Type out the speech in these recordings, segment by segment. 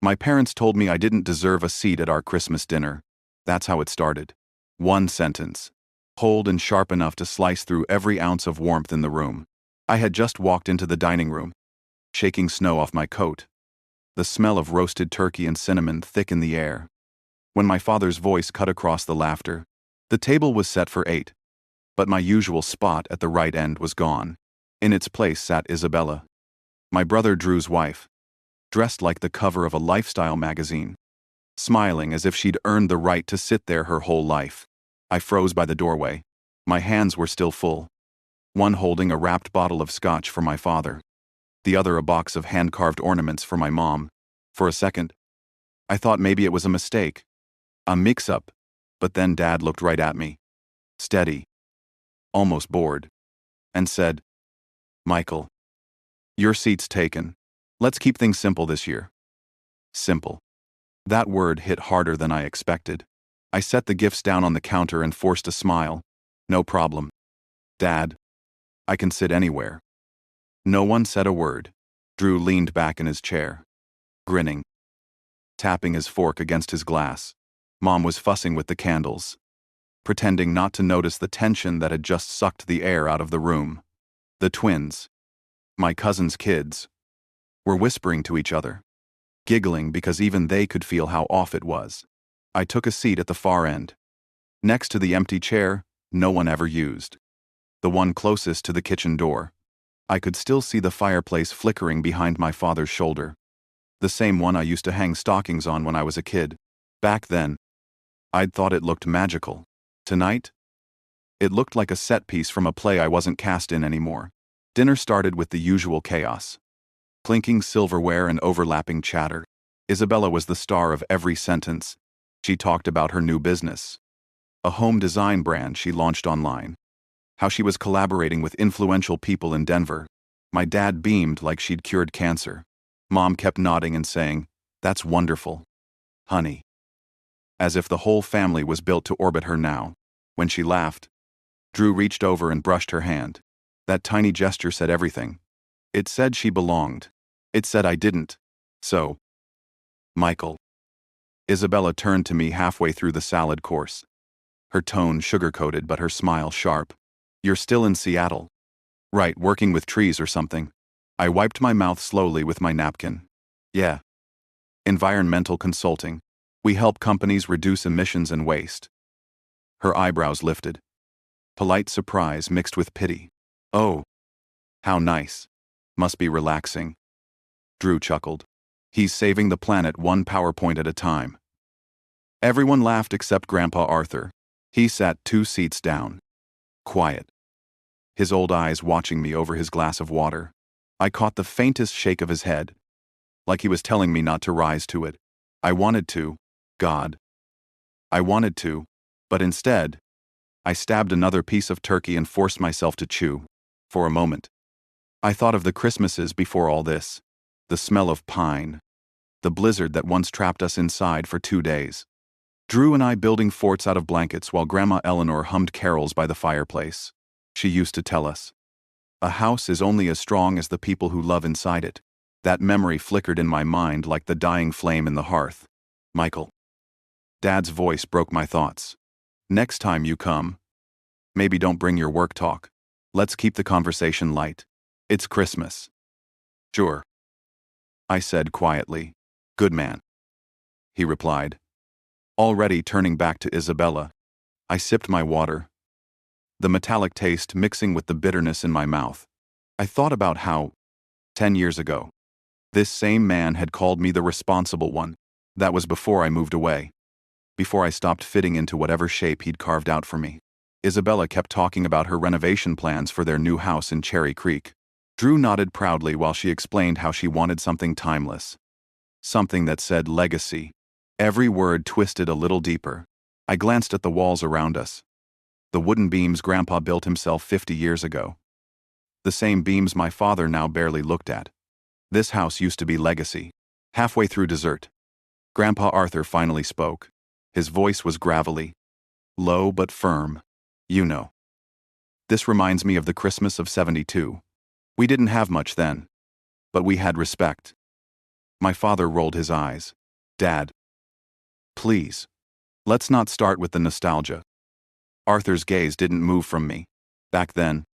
My parents told me I didn't deserve a seat at our Christmas dinner. That's how it started. One sentence. Cold and sharp enough to slice through every ounce of warmth in the room. I had just walked into the dining room, shaking snow off my coat. The smell of roasted turkey and cinnamon thick in the air. When my father's voice cut across the laughter, the table was set for 8. But my usual spot at the right end was gone. In its place sat Isabella, my brother Drew's wife, dressed like the cover of a lifestyle magazine, smiling as if she'd earned the right to sit there her whole life. I froze by the doorway. My hands were still full, one holding a wrapped bottle of scotch for my father, the other a box of hand-carved ornaments for my mom. For a second, I thought maybe it was a mistake, a mix-up, but then Dad looked right at me, steady, almost bored, and said, "Michael, your seat's taken. Let's keep things simple this year." Simple. That word hit harder than I expected. I set the gifts down on the counter and forced a smile. "No problem. Dad, I can sit anywhere." No one said a word. Drew leaned back in his chair, grinning, tapping his fork against his glass. Mom was fussing with the candles, pretending not to notice the tension that had just sucked the air out of the room. The twins, my cousin's kids, were whispering to each other, giggling because even they could feel how off it was. I took a seat at the far end, next to the empty chair no one ever used, the one closest to the kitchen door. I could still see the fireplace flickering behind my father's shoulder, the same one I used to hang stockings on when I was a kid. Back then, I'd thought it looked magical. Tonight, it looked like a set piece from a play I wasn't cast in anymore. Dinner started with the usual chaos. Clinking silverware and overlapping chatter. Isabella was the star of every sentence. She talked about her new business, a home design brand she launched online, how she was collaborating with influential people in Denver. My dad beamed like she'd cured cancer. Mom kept nodding and saying, "That's wonderful, honey," as if the whole family was built to orbit her now. When she laughed, Drew reached over and brushed her hand. That tiny gesture said everything. It said she belonged. It said I didn't. So, "Michael." Isabella turned to me halfway through the salad course, her tone sugar-coated but her smile sharp. "You're still in Seattle." "Right, working with trees or something." I wiped my mouth slowly with my napkin. "Yeah. Environmental consulting. We help companies reduce emissions and waste." Her eyebrows lifted. Polite surprise mixed with pity. "Oh, how nice. Must be relaxing." Drew chuckled. "He's saving the planet one PowerPoint at a time." Everyone laughed except Grandpa Arthur. He sat 2 seats down, quiet, his old eyes watching me over his glass of water. I caught the faintest shake of his head, like he was telling me not to rise to it. I wanted to, God. I wanted to, but instead, I stabbed another piece of turkey and forced myself to chew. For a moment, I thought of the Christmases before all this, the smell of pine, the blizzard that once trapped us inside for 2 days. Drew and I building forts out of blankets while Grandma Eleanor hummed carols by the fireplace. She used to tell us, "A house is only as strong as the people who love inside it." That memory flickered in my mind like the dying flame in the hearth. "Michael." Dad's voice broke my thoughts. "Next time you come, maybe don't bring your work talk. Let's keep the conversation light. It's Christmas." "Sure," I said quietly. "Good man," he replied. Already turning back to Isabella, I sipped my water, the metallic taste mixing with the bitterness in my mouth. I thought about how, 10 years ago, this same man had called me the responsible one. That was before I moved away, before I stopped fitting into whatever shape he'd carved out for me. Isabella kept talking about her renovation plans for their new house in Cherry Creek. Drew nodded proudly while she explained how she wanted something timeless, something that said legacy. Every word twisted a little deeper. I glanced at the walls around us. The wooden beams Grandpa built himself 50 years ago. The same beams my father now barely looked at. This house used to be legacy. Halfway through dessert, Grandpa Arthur finally spoke. His voice was gravelly, low but firm. "You know, this reminds me of the Christmas of '72. We didn't have much then, but we had respect. My father rolled his eyes. Dad. Please. Let's not start with the nostalgia. Arthur's gaze didn't move from me. Back then,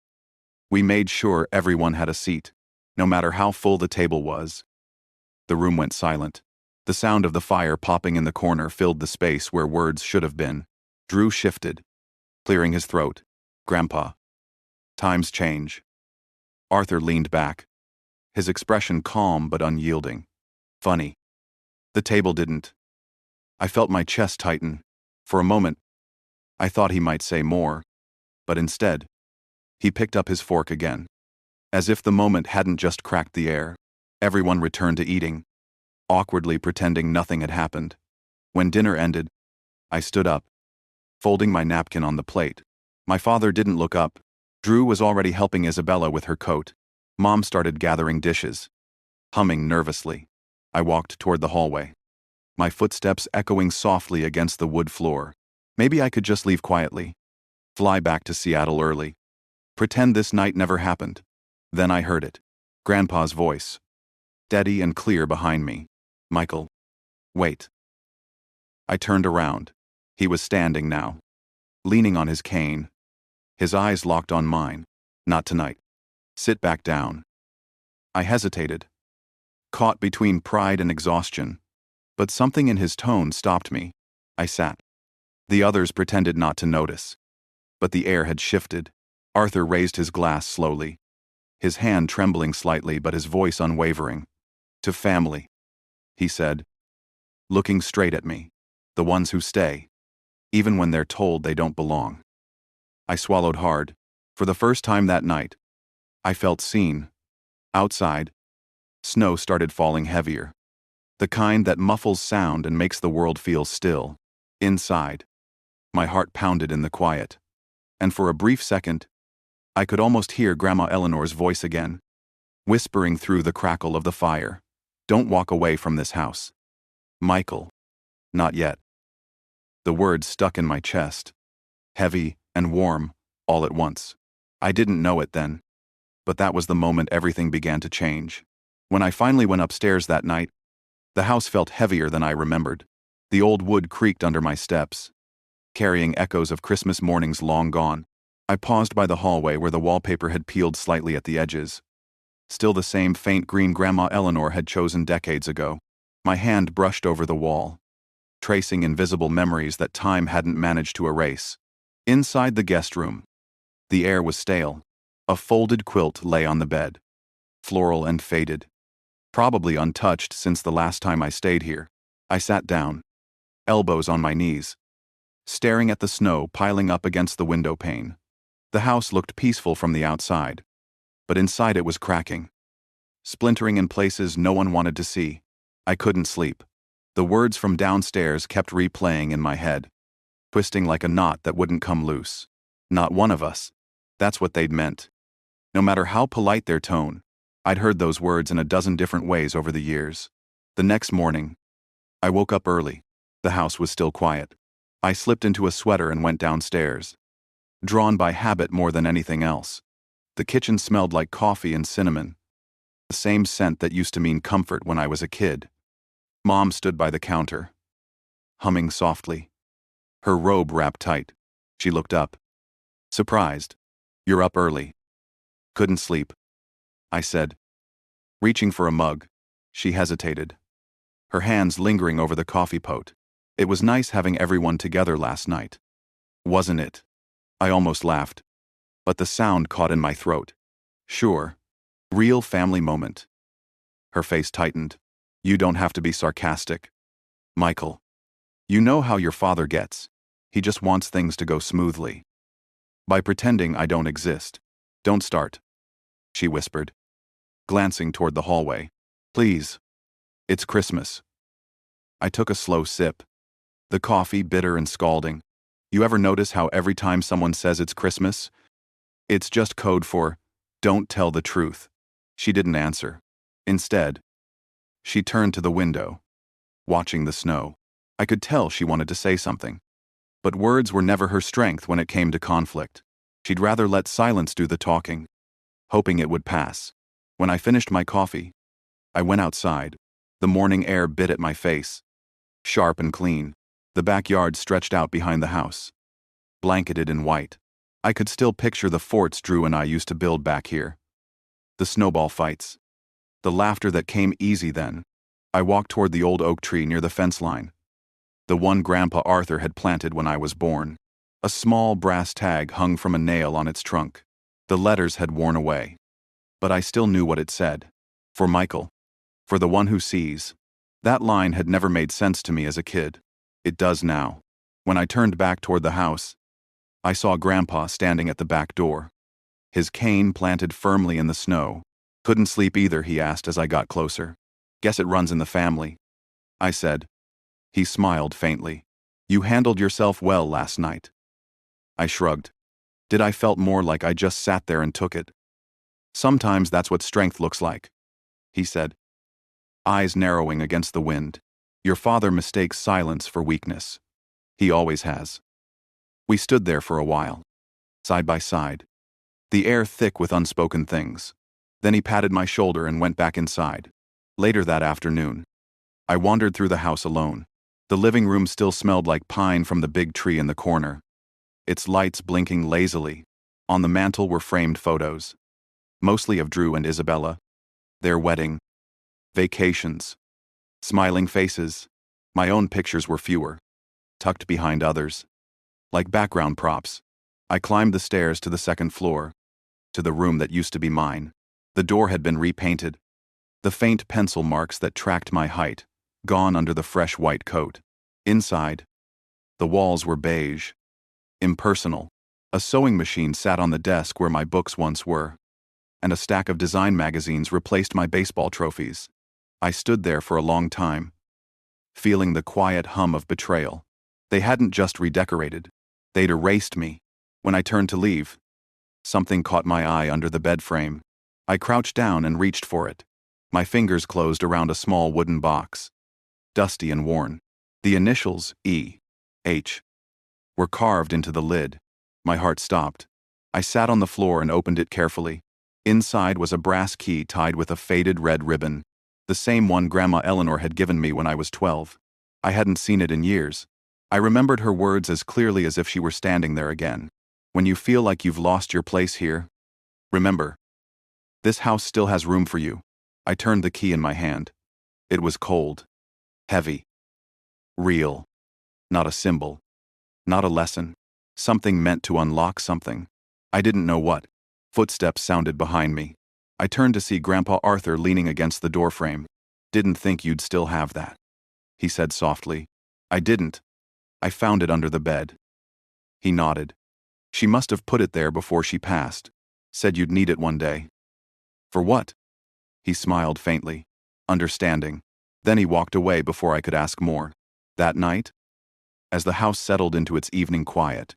we made sure everyone had a seat, no matter how full the table was. The room went silent. The sound of the fire popping in the corner filled the space where words should have been. Drew shifted, clearing his throat. Grandpa. Times change. Arthur leaned back, his expression calm but unyielding. Funny. The table didn't. I felt my chest tighten. For a moment, I thought he might say more, but instead, he picked up his fork again. As if the moment hadn't just cracked the air, everyone returned to eating, awkwardly pretending nothing had happened. When dinner ended, I stood up, folding my napkin on the plate. My father didn't look up. Drew was already helping Isabella with her coat. Mom started gathering dishes. Humming nervously, I walked toward the hallway, my footsteps echoing softly against the wood floor. Maybe I could just leave quietly, fly back to Seattle early, pretend this night never happened. Then I heard it. Grandpa's voice, steady and clear behind me. Michael. Wait. I turned around. He was standing now, leaning on his cane, his eyes locked on mine. Not tonight. Sit back down. I hesitated, caught between pride and exhaustion, but something in his tone stopped me. I sat. The others pretended not to notice, but the air had shifted. Arthur raised his glass slowly, his hand trembling slightly but his voice unwavering. To family, he said, looking straight at me. The ones who stay, even when they're told they don't belong. I swallowed hard. For the first time that night, I felt seen. Outside, snow started falling heavier. The kind that muffles sound and makes the world feel still. Inside, my heart pounded in the quiet. And for a brief second, I could almost hear Grandma Eleanor's voice again, whispering through the crackle of the fire. Don't walk away from this house. Michael. Not yet. The words stuck in my chest, heavy and warm, all at once. I didn't know it then, but that was the moment everything began to change. When I finally went upstairs that night, the house felt heavier than I remembered. The old wood creaked under my steps, carrying echoes of Christmas mornings long gone. I paused by the hallway where the wallpaper had peeled slightly at the edges. Still the same faint green Grandma Eleanor had chosen decades ago. My hand brushed over the wall, tracing invisible memories that time hadn't managed to erase. Inside the guest room, the air was stale. A folded quilt lay on the bed, floral and faded, probably untouched since the last time I stayed here. I sat down, elbows on my knees, staring at the snow piling up against the window pane. The house looked peaceful from the outside, but inside it was cracking, splintering in places no one wanted to see. I couldn't sleep. The words from downstairs kept replaying in my head, twisting like a knot that wouldn't come loose. Not one of us. That's what they'd meant. No matter how polite their tone, I'd heard those words in a dozen different ways over the years. The next morning, I woke up early. The house was still quiet. I slipped into a sweater and went downstairs, drawn by habit more than anything else. The kitchen smelled like coffee and cinnamon, the same scent that used to mean comfort when I was a kid. Mom stood by the counter, humming softly, her robe wrapped tight. She looked up, surprised. You're up early. Couldn't sleep, I said. Reaching for a mug, she hesitated, her hands lingering over the coffee pot. It was nice having everyone together last night. Wasn't it? I almost laughed, but the sound caught in my throat. Sure. Real family moment. Her face tightened. You don't have to be sarcastic. Michael. You know how your father gets. He just wants things to go smoothly. By pretending I don't exist. Don't start, she whispered, glancing toward the hallway. Please. It's Christmas. I took a slow sip, the coffee bitter and scalding. You ever notice how every time someone says it's Christmas, it's just code for, don't tell the truth? She didn't answer. Instead, she turned to the window, watching the snow. I could tell she wanted to say something, but words were never her strength when it came to conflict. She'd rather let silence do the talking, hoping it would pass. When I finished my coffee, I went outside, The morning air bit at my face. Sharp and clean. The backyard stretched out behind the house. Blanketed in white. I could still picture the forts Drew and I used to build back here. The snowball fights. The laughter that came easy then. I walked toward the old oak tree near the fence line. The one Grandpa Arthur had planted when I was born. A small brass tag hung from a nail on its trunk. The letters had worn away. But I still knew what it said. For Michael. For the one who sees. That line had never made sense to me as a kid. It does now. When I turned back toward the house, I saw Grandpa standing at the back door. His cane planted firmly in the snow. Couldn't sleep either, he asked as I got closer. Guess it runs in the family, I said. He smiled faintly. You handled yourself well last night. I shrugged. Did I felt more like I just sat there and took it? Sometimes that's what strength looks like, he said, eyes narrowing against the wind. Your father mistakes silence for weakness. He always has. We stood there for a while, side by side, the air thick with unspoken things. Then he patted my shoulder and went back inside. Later that afternoon, I wandered through the house alone. The living room still smelled like pine from the big tree in the corner, its lights blinking lazily. On the mantel were framed photos, mostly of Drew and Isabella, their wedding, vacations, smiling faces. My own pictures were fewer, tucked behind others, like background props. I climbed the stairs to the second floor, to the room that used to be mine. The door had been repainted, the faint pencil marks that tracked my height, gone under the fresh white coat. Inside, the walls were beige, impersonal. A sewing machine sat on the desk where my books once were, and a stack of design magazines replaced my baseball trophies. I stood there for a long time, feeling the quiet hum of betrayal. They hadn't just redecorated, they'd erased me. When I turned to leave, something caught my eye under the bed frame. I crouched down and reached for it. My fingers closed around a small wooden box, dusty and worn. The initials E.H. were carved into the lid. My heart stopped. I sat on the floor and opened it carefully. Inside was a brass key tied with a faded red ribbon, the same one Grandma Eleanor had given me when I was 12. I hadn't seen it in years. I remembered her words as clearly as if she were standing there again. When you feel like you've lost your place here, remember, this house still has room for you. I turned the key in my hand. It was cold, heavy, real. Not a symbol, not a lesson. Something meant to unlock something. I didn't know what. Footsteps sounded behind me. I turned to see Grandpa Arthur leaning against the doorframe. Didn't think you'd still have that, he said softly. I didn't. I found it under the bed. He nodded. She must have put it there before she passed. Said you'd need it one day. For what? He smiled faintly, understanding. Then he walked away before I could ask more. That night, as the house settled into its evening quiet,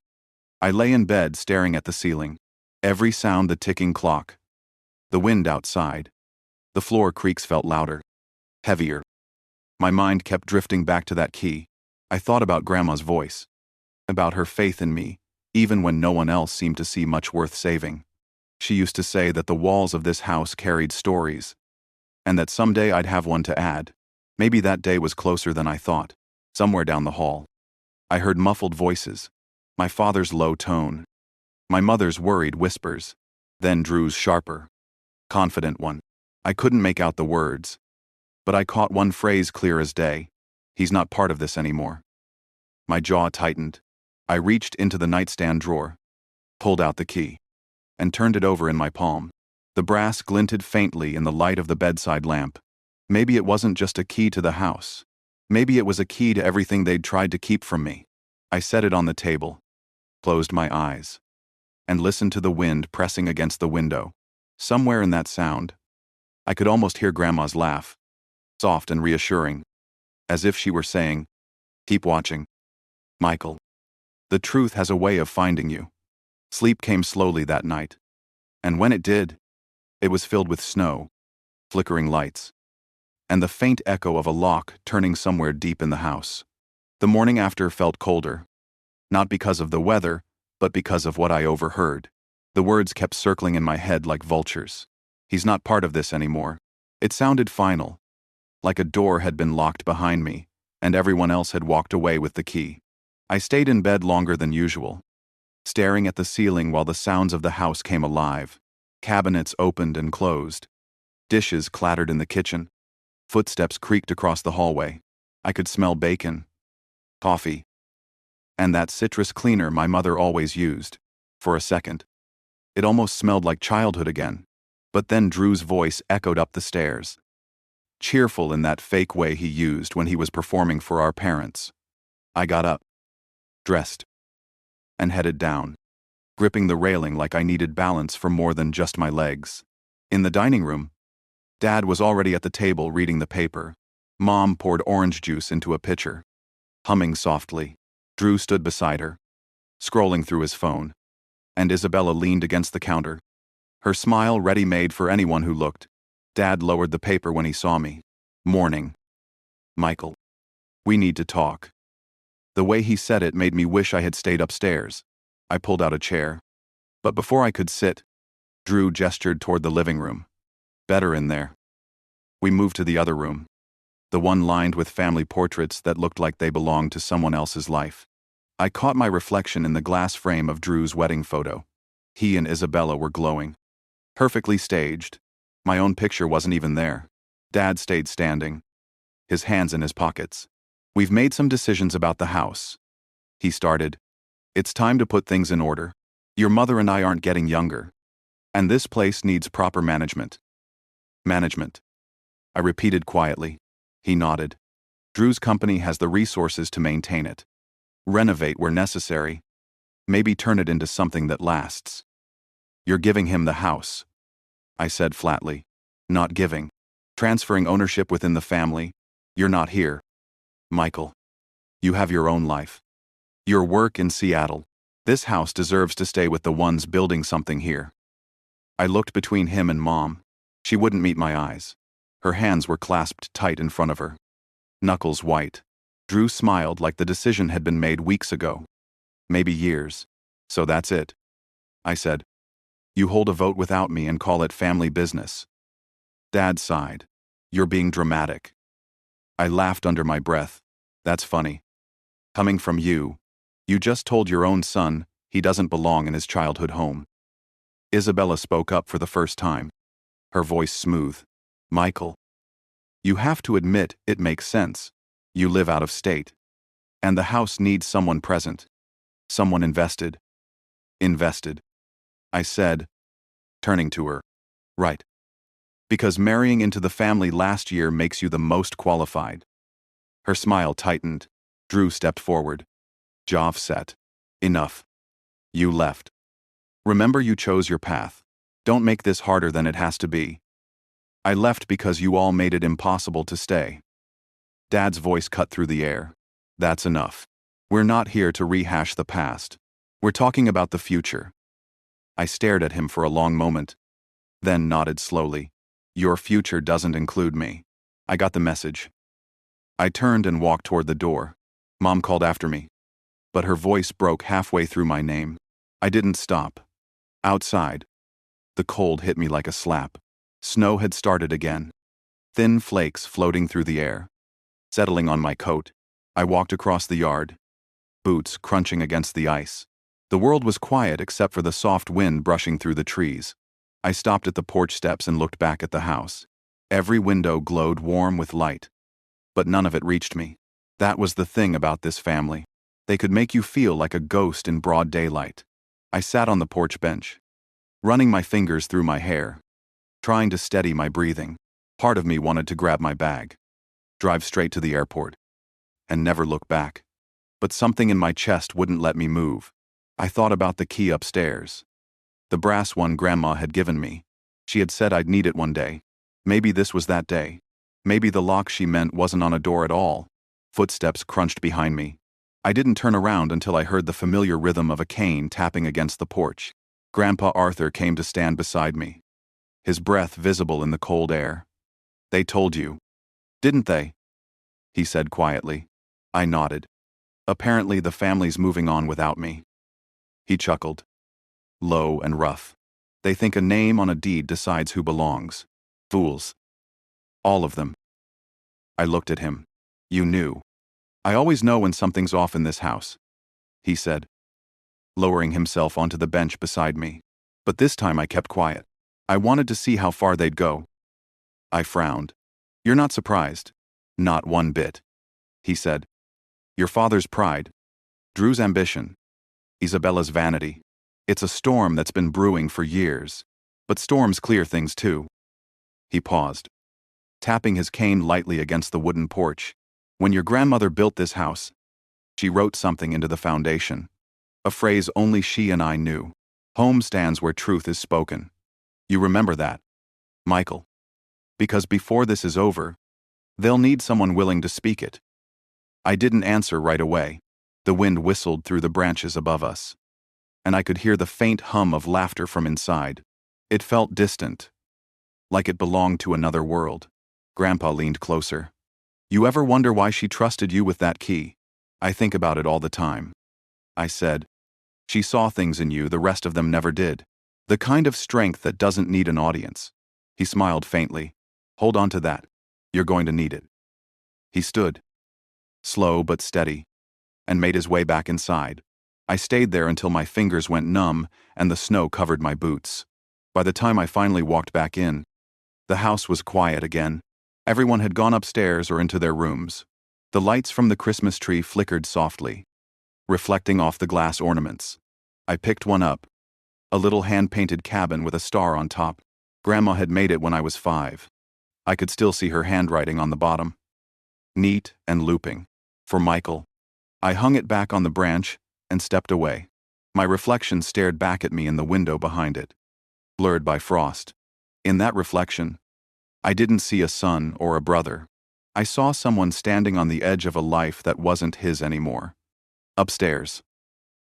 I lay in bed staring at the ceiling. Every sound the ticking clock, the wind outside, the floor creaks felt louder, heavier. My mind kept drifting back to that key. I thought about Grandma's voice, about her faith in me, even when no one else seemed to see much worth saving. She used to say that the walls of this house carried stories, and that someday I'd have one to add. Maybe that day was closer than I thought. Somewhere down the hall, I heard muffled voices, my father's low tone, my mother's worried whispers, then Drew's sharper, confident one. I couldn't make out the words, but I caught one phrase clear as day. He's not part of this anymore. My jaw tightened. I reached into the nightstand drawer, pulled out the key, and turned it over in my palm. The brass glinted faintly in the light of the bedside lamp. Maybe it wasn't just a key to the house. Maybe it was a key to everything they'd tried to keep from me. I set it on the table, closed my eyes, and listened to the wind pressing against the window. Somewhere in that sound, I could almost hear Grandma's laugh, soft and reassuring, as if she were saying, "Keep watching, Michael. The truth has a way of finding you." Sleep came slowly that night, and when it did, it was filled with snow, flickering lights, and the faint echo of a lock turning somewhere deep in the house. The morning after felt colder, not because of the weather, but because of what I overheard. The words kept circling in my head like vultures. He's not part of this anymore. It sounded final, like a door had been locked behind me, and everyone else had walked away with the key. I stayed in bed longer than usual, staring at the ceiling while the sounds of the house came alive. Cabinets opened and closed. Dishes clattered in the kitchen. Footsteps creaked across the hallway. I could smell bacon, coffee, and that citrus cleaner my mother always used. For a second, it almost smelled like childhood again. But then Drew's voice echoed up the stairs, cheerful in that fake way he used when he was performing for our parents. I got up, dressed, and headed down, gripping the railing like I needed balance for more than just my legs. In the dining room, Dad was already at the table reading the paper. Mom poured orange juice into a pitcher. Humming softly, Drew stood beside her, scrolling through his phone, and Isabella leaned against the counter, her smile ready-made for anyone who looked. Dad lowered the paper when he saw me. "Morning, Michael. We need to talk." The way he said it made me wish I had stayed upstairs. I pulled out a chair. But before I could sit, Drew gestured toward the living room. "Better in there." We moved to the other room, the one lined with family portraits that looked like they belonged to someone else's life. I caught my reflection in the glass frame of Drew's wedding photo. He and Isabella were glowing, perfectly staged. My own picture wasn't even there. Dad stayed standing, his hands in his pockets. "We've made some decisions about the house," he started. "It's time to put things in order. Your mother and I aren't getting younger, and this place needs proper management." "Management," I repeated quietly. He nodded. "Drew's company has the resources to maintain it. Renovate where necessary. Maybe turn it into something that lasts." "You're giving him the house," I said flatly. "Not giving. Transferring ownership within the family. You're not here, Michael. You have your own life. Your work in Seattle. This house deserves to stay with the ones building something here." I looked between him and Mom. She wouldn't meet my eyes. Her hands were clasped tight in front of her, knuckles white. Drew smiled like the decision had been made weeks ago. "Maybe years. So that's it," I said. "You hold a vote without me and call it family business." Dad sighed. "You're being dramatic." I laughed under my breath. "That's funny. Coming from you. You just told your own son he doesn't belong in his childhood home." Isabella spoke up for the first time, her voice smooth. "Michael, you have to admit it makes sense. You live out of state. And the house needs someone present. Someone invested." "Invested," I said, turning to her. "Right. Because marrying into the family last year makes you the most qualified." Her smile tightened. Drew stepped forward. Jaw set. "Enough. You left. Remember, you chose your path. Don't make this harder than it has to be." "I left because you all made it impossible to stay." Dad's voice cut through the air. "That's enough. We're not here to rehash the past. We're talking about the future." I stared at him for a long moment, then nodded slowly. "Your future doesn't include me." I got the message. I turned and walked toward the door. Mom called after me, but her voice broke halfway through my name. I didn't stop. Outside, the cold hit me like a slap. Snow had started again, thin flakes floating through the air. Settling on my coat, I walked across the yard, boots crunching against the ice. The world was quiet except for the soft wind brushing through the trees. I stopped at the porch steps and looked back at the house. Every window glowed warm with light, but none of it reached me. That was the thing about this family. They could make you feel like a ghost in broad daylight. I sat on the porch bench, running my fingers through my hair, trying to steady my breathing. Part of me wanted to grab my bag, drive straight to the airport, and never look back. But something in my chest wouldn't let me move. I thought about the key upstairs, the brass one Grandma had given me. She had said I'd need it one day. Maybe this was that day. Maybe the lock she meant wasn't on a door at all. Footsteps crunched behind me. I didn't turn around until I heard the familiar rhythm of a cane tapping against the porch. Grandpa Arthur came to stand beside me, his breath visible in the cold air. "They told you, didn't they?" he said quietly. I nodded. "Apparently the family's moving on without me." He chuckled, low and rough. "They think a name on a deed decides who belongs. Fools. All of them." I looked at him. You knew. I always know when something's off in this house, he said, lowering himself onto the bench beside me. But this time I kept quiet. I wanted to see how far they'd go. I frowned. You're not surprised? Not one bit, he said. Your father's pride, Drew's ambition, Isabella's vanity. It's a storm that's been brewing for years. But storms clear things too. He paused, tapping his cane lightly against the wooden porch. When your grandmother built this house, she wrote something into the foundation. A phrase only she and I knew. Home stands where truth is spoken. You remember that, Michael? Because before this is over, they'll need someone willing to speak it. I didn't answer right away. The wind whistled through the branches above us, and I could hear the faint hum of laughter from inside. It felt distant, like it belonged to another world. Grandpa leaned closer. You ever wonder why she trusted you with that key? I think about it all the time, I said. She saw things in you the rest of them never did. The kind of strength that doesn't need an audience. He smiled faintly. Hold on to that. You're going to need it. He stood, slow but steady, and made his way back inside. I stayed there until my fingers went numb and the snow covered my boots. By the time I finally walked back in, the house was quiet again. Everyone had gone upstairs or into their rooms. The lights from the Christmas tree flickered softly, reflecting off the glass ornaments. I picked one up, a little hand-painted cabin with a star on top. Grandma had made it when I was 5. I could still see her handwriting on the bottom. Neat and looping. For Michael. I hung it back on the branch and stepped away. My reflection stared back at me in the window behind it, blurred by frost. In that reflection, I didn't see a son or a brother. I saw someone standing on the edge of a life that wasn't his anymore. Upstairs,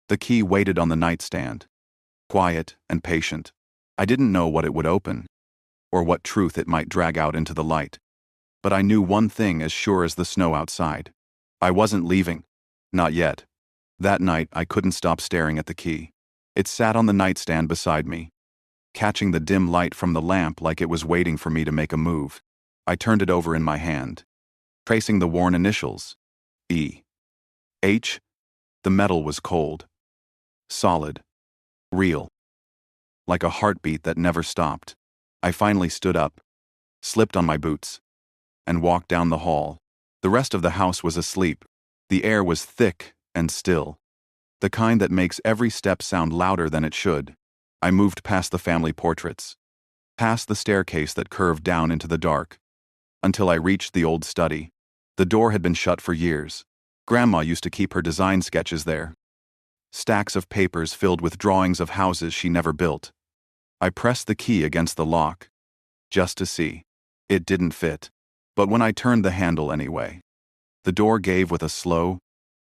the key waited on the nightstand, quiet and patient. I didn't know what it would open, or what truth it might drag out into the light. But I knew one thing as sure as the snow outside. I wasn't leaving. Not yet. That night, I couldn't stop staring at the key. It sat on the nightstand beside me, catching the dim light from the lamp like it was waiting for me to make a move. I turned it over in my hand, tracing the worn initials. E. H. The metal was cold, solid, real, like a heartbeat that never stopped. I finally stood up, slipped on my boots, and walked down the hall. The rest of the house was asleep. The air was thick and still, the kind that makes every step sound louder than it should. I moved past the family portraits, past the staircase that curved down into the dark, until I reached the old study. The door had been shut for years. Grandma used to keep her design sketches there. Stacks of papers filled with drawings of houses she never built. I pressed the key against the lock, just to see. It didn't fit. But when I turned the handle anyway, the door gave with a slow,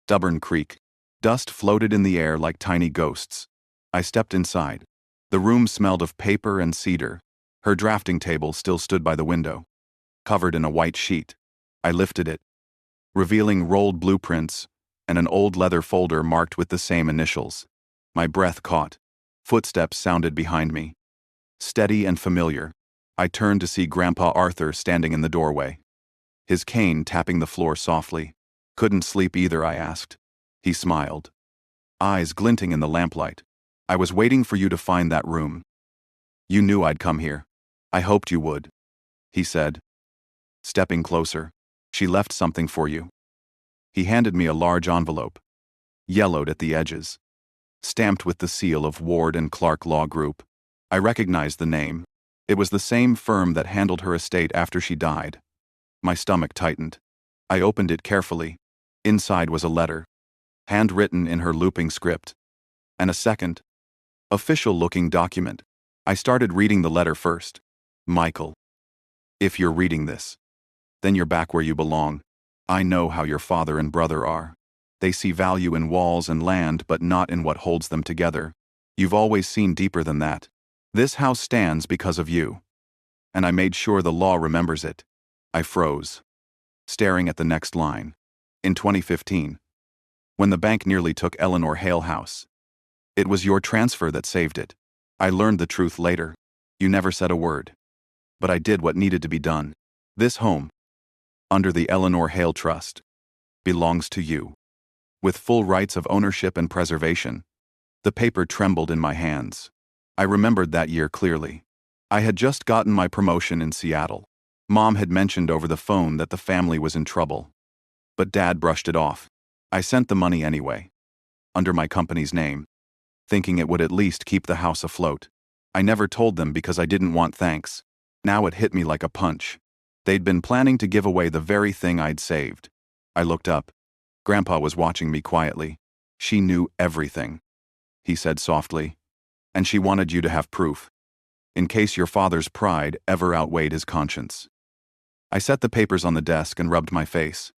stubborn creak. Dust floated in the air like tiny ghosts. I stepped inside. The room smelled of paper and cedar. Her drafting table still stood by the window, covered in a white sheet. I lifted it, revealing rolled blueprints and an old leather folder marked with the same initials. My breath caught. Footsteps sounded behind me, steady and familiar. I turned to see Grandpa Arthur standing in the doorway, his cane tapping the floor softly. Couldn't sleep either, I asked. He smiled, eyes glinting in the lamplight. I was waiting for you to find that room. You knew I'd come here. I hoped you would, he said, stepping closer. She left something for you. He handed me a large envelope, yellowed at the edges, stamped with the seal of Ward and Clark Law Group. I recognized the name. It was the same firm that handled her estate after she died. My stomach tightened. I opened it carefully. Inside was a letter, handwritten in her looping script, and a second, official-looking document. I started reading the letter first. Michael, if you're reading this, then you're back where you belong. I know how your father and brother are. They see value in walls and land, but not in what holds them together. You've always seen deeper than that. This house stands because of you. And I made sure the law remembers it. I froze, staring at the next line. In 2015, when the bank nearly took Eleanor Hale House, it was your transfer that saved it. I learned the truth later. You never said a word. But I did what needed to be done. This home, under the Eleanor Hale Trust. Belongs to you. With full rights of ownership and preservation. The paper trembled in my hands. I remembered that year clearly. I had just gotten my promotion in Seattle. Mom had mentioned over the phone that the family was in trouble. But Dad brushed it off. I sent the money anyway. Under my company's name. Thinking it would at least keep the house afloat. I never told them because I didn't want thanks. Now it hit me like a punch. They'd been planning to give away the very thing I'd saved. I looked up. Grandpa was watching me quietly. She knew everything. He said softly. And she wanted you to have proof. In case your father's pride ever outweighed his conscience. I set the papers on the desk and rubbed my face.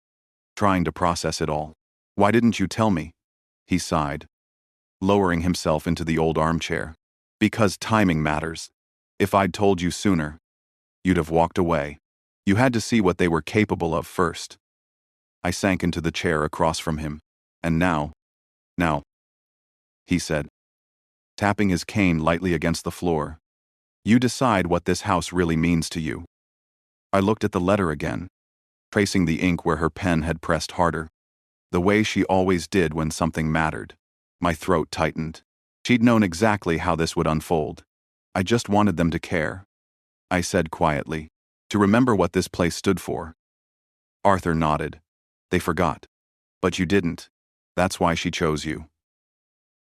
Trying to process it all. Why didn't you tell me? He sighed. Lowering himself into the old armchair. Because timing matters. If I'd told you sooner, you'd have walked away. You had to see what they were capable of first. I sank into the chair across from him. And now, he said, tapping his cane lightly against the floor. You decide what this house really means to you. I looked at the letter again, tracing the ink where her pen had pressed harder. The way she always did when something mattered. My throat tightened. She'd known exactly how this would unfold. I just wanted them to care. I said quietly, to remember what this place stood for. Arthur nodded. They forgot. But you didn't. That's why she chose you.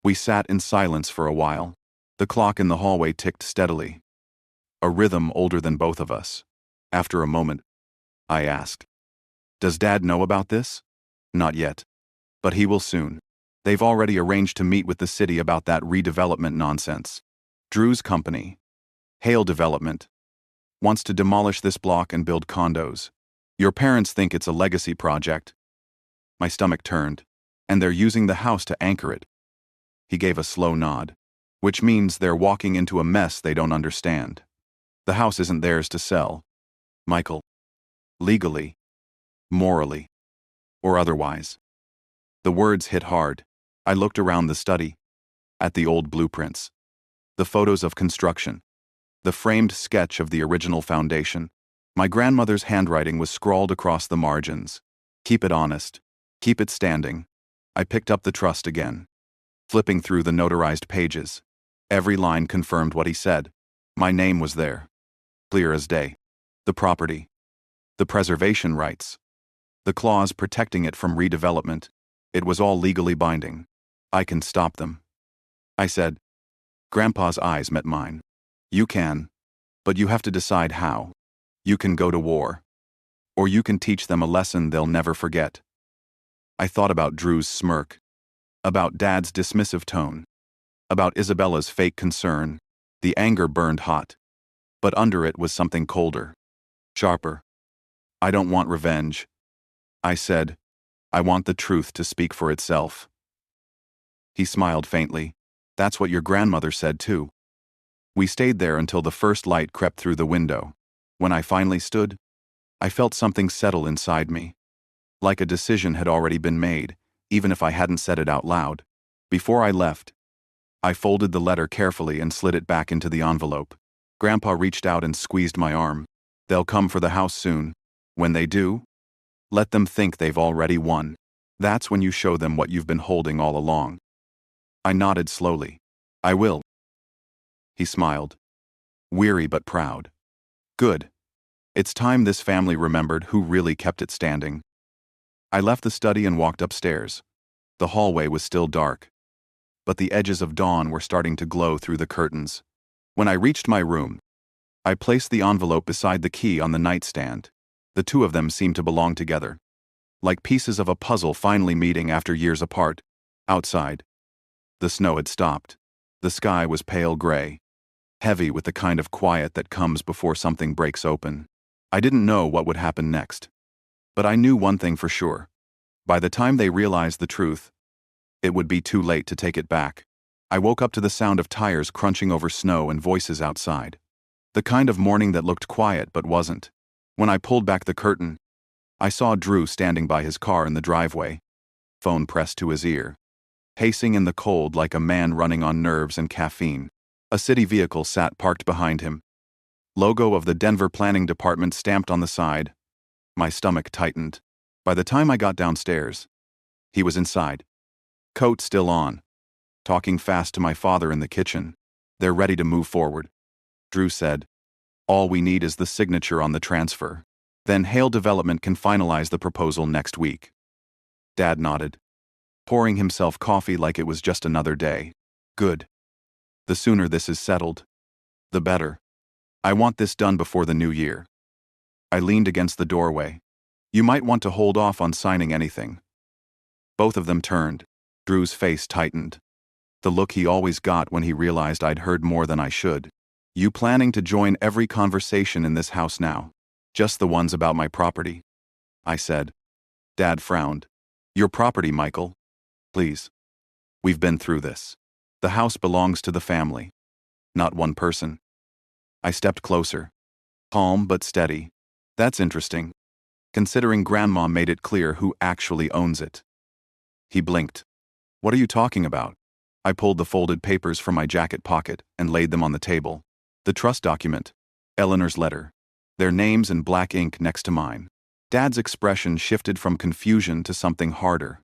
We sat in silence for a while. The clock in the hallway ticked steadily. A rhythm older than both of us. After a moment, I asked, does Dad know about this? Not yet. But he will soon. They've already arranged to meet with the city about that redevelopment nonsense. Drew's company, Hale Development, wants to demolish this block and build condos. Your parents think it's a legacy project. My stomach turned, and they're using the house to anchor it. He gave a slow nod, which means they're walking into a mess they don't understand. The house isn't theirs to sell, Michael. Legally, morally, or otherwise. The words hit hard. I looked around the study, at the old blueprints, the photos of construction, the framed sketch of the original foundation. My grandmother's handwriting was scrawled across the margins. Keep it honest. Keep it standing. I picked up the trust again, flipping through the notarized pages. Every line confirmed what he said. My name was there. Clear as day. The property. The preservation rights. The clause protecting it from redevelopment. It was all legally binding. I can stop them. I said. Grandpa's eyes met mine. You can. But you have to decide how. You can go to war. Or you can teach them a lesson they'll never forget. I thought about Drew's smirk. About Dad's dismissive tone. About Isabella's fake concern. The anger burned hot. But under it was something colder. Sharper. I don't want revenge. I said. I want the truth to speak for itself. He smiled faintly. That's what your grandmother said too. We stayed there until the first light crept through the window. When I finally stood, I felt something settle inside me. Like a decision had already been made, even if I hadn't said it out loud. Before I left, I folded the letter carefully and slid it back into the envelope. Grandpa reached out and squeezed my arm. They'll come for the house soon. When they do, let them think they've already won. That's when you show them what you've been holding all along. I nodded slowly. I will. He smiled. Weary but proud. Good. It's time this family remembered who really kept it standing. I left the study and walked upstairs. The hallway was still dark, but the edges of dawn were starting to glow through the curtains. When I reached my room, I placed the envelope beside the key on the nightstand. The two of them seemed to belong together, like pieces of a puzzle finally meeting after years apart. Outside, the snow had stopped. The sky was pale gray, heavy with the kind of quiet that comes before something breaks open. I didn't know what would happen next, but I knew one thing for sure. By the time they realized the truth, it would be too late to take it back. I woke up to the sound of tires crunching over snow and voices outside. The kind of morning that looked quiet but wasn't. When I pulled back the curtain, I saw Drew standing by his car in the driveway, phone pressed to his ear, pacing in the cold like a man running on nerves and caffeine. A city vehicle sat parked behind him. Logo of the Denver Planning Department stamped on the side. My stomach tightened. By the time I got downstairs, he was inside. Coat still on. Talking fast to my father in the kitchen. They're ready to move forward. Drew said, "All we need is the signature on the transfer. Then Hale Development can finalize the proposal next week." Dad nodded, pouring himself coffee like it was just another day. "Good. The sooner this is settled, the better. I want this done before the new year." I leaned against the doorway. "You might want to hold off on signing anything." Both of them turned. Drew's face tightened. The look he always got when he realized I'd heard more than I should. "You planning to join every conversation in this house now? Just the ones about my property?" I said. Dad frowned. "Your property, Michael. Please. We've been through this. The house belongs to the family, not one person." I stepped closer. Calm but steady. "That's interesting, considering Grandma made it clear who actually owns it." He blinked. "What are you talking about?" I pulled the folded papers from my jacket pocket and laid them on the table. The trust document, Eleanor's letter, their names in black ink next to mine. Dad's expression shifted from confusion to something harder.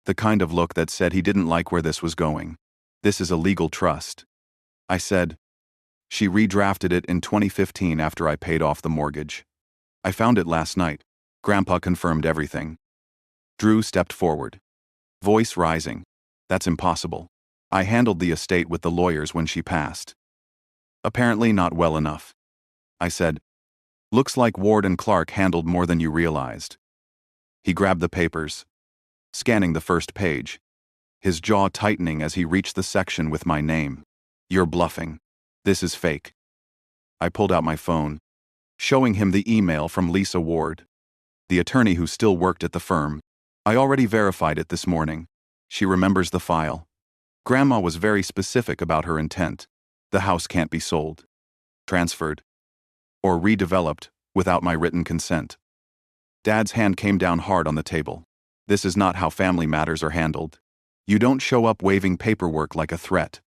The kind of look that said he didn't like where this was going. "This is a legal trust." I said. "She redrafted it in 2015 after I paid off the mortgage. I found it last night." Grandpa confirmed everything. Drew stepped forward, voice rising. "That's impossible. I handled the estate with the lawyers when she passed." "Apparently not well enough." I said. "Looks like Ward and Clark handled more than you realized." He grabbed the papers, scanning the first page, his jaw tightening as he reached the section with my name. "You're bluffing. This is fake." I pulled out my phone, showing him the email from Lisa Ward, the attorney who still worked at the firm. "I already verified it this morning. She remembers the file. Grandma was very specific about her intent. The house can't be sold, transferred, or redeveloped without my written consent." Dad's hand came down hard on the table. "This is not how family matters are handled. You don't show up waving paperwork like a threat."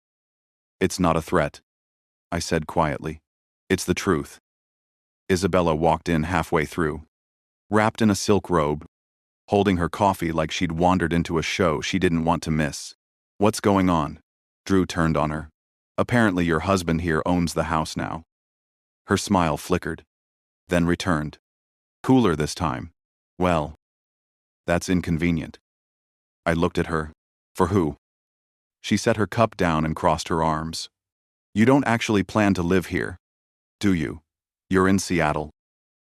"It's not a threat," I said quietly. "It's the truth." Isabella walked in halfway through, wrapped in a silk robe, holding her coffee like she'd wandered into a show she didn't want to miss. "What's going on?" Drew turned on her. "Apparently your husband here owns the house now." Her smile flickered, then returned. Cooler this time. "Well, that's inconvenient." I looked at her. "For who?" She set her cup down and crossed her arms. "You don't actually plan to live here, do you? You're in Seattle,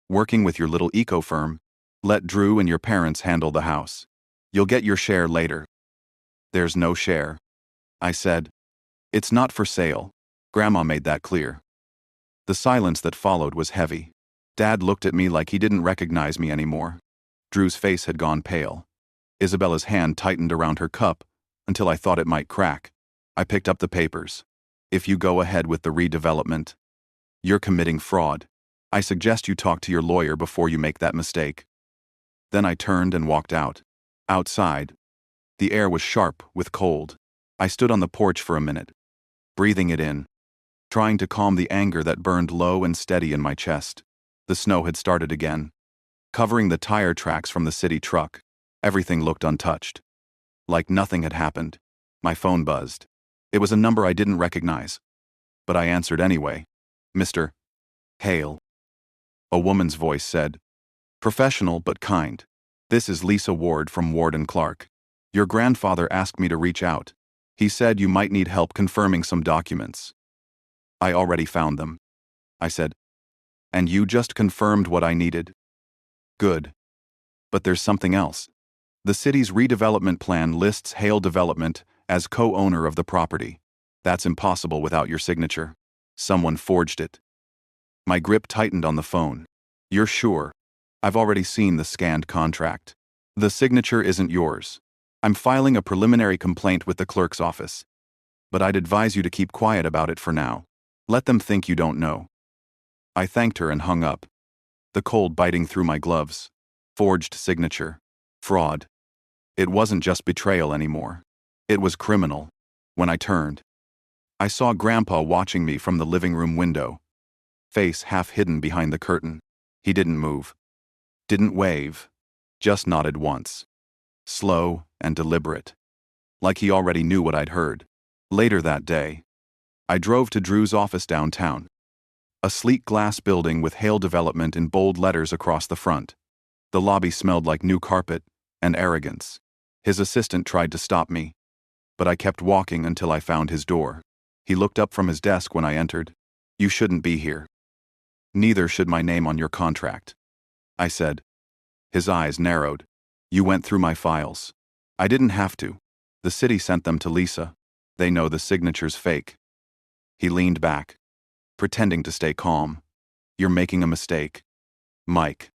working with your little eco firm. Let Drew and your parents handle the house. You'll get your share later." "There's no share," I said. "It's not for sale. Grandma made that clear." The silence that followed was heavy. Dad looked at me like he didn't recognize me anymore. Drew's face had gone pale. Isabella's hand tightened around her cup until I thought it might crack. I picked up the papers. "If you go ahead with the redevelopment, you're committing fraud. I suggest you talk to your lawyer before you make that mistake." Then I turned and walked out. Outside, the air was sharp with cold. I stood on the porch for a minute, breathing it in, trying to calm the anger that burned low and steady in my chest. The snow had started again, covering the tire tracks from the city truck. Everything looked untouched, like nothing had happened. My phone buzzed. It was a number I didn't recognize, but I answered anyway. "Mr. Hale." A woman's voice said, professional but kind. "This is Lisa Ward from Ward and Clark. Your grandfather asked me to reach out. He said you might need help confirming some documents." "I already found them," I said. "And you just confirmed what I needed?" "Good. But there's something else. The city's redevelopment plan lists Hale Development as co-owner of the property. That's impossible without your signature. Someone forged it." My grip tightened on the phone. "You're sure?" "I've already seen the scanned contract. The signature isn't yours. I'm filing a preliminary complaint with the clerk's office. But I'd advise you to keep quiet about it for now. Let them think you don't know." I thanked her and hung up, the cold biting through my gloves. Forged signature. Fraud. It wasn't just betrayal anymore. It was criminal. When I turned, I saw Grandpa watching me from the living room window, face half hidden behind the curtain. He didn't move. Didn't wave, just nodded once. Slow and deliberate, like he already knew what I'd heard. Later that day, I drove to Drew's office downtown. A sleek glass building with Hale Development in bold letters across the front. The lobby smelled like new carpet and arrogance. His assistant tried to stop me, but I kept walking until I found his door. He looked up from his desk when I entered. "You shouldn't be here. Neither should my name on your contract," I said. His eyes narrowed. "You went through my files." "I didn't have to. The city sent them to Lisa. They know the signature's fake." He leaned back, pretending to stay calm. "You're making a mistake, Mike.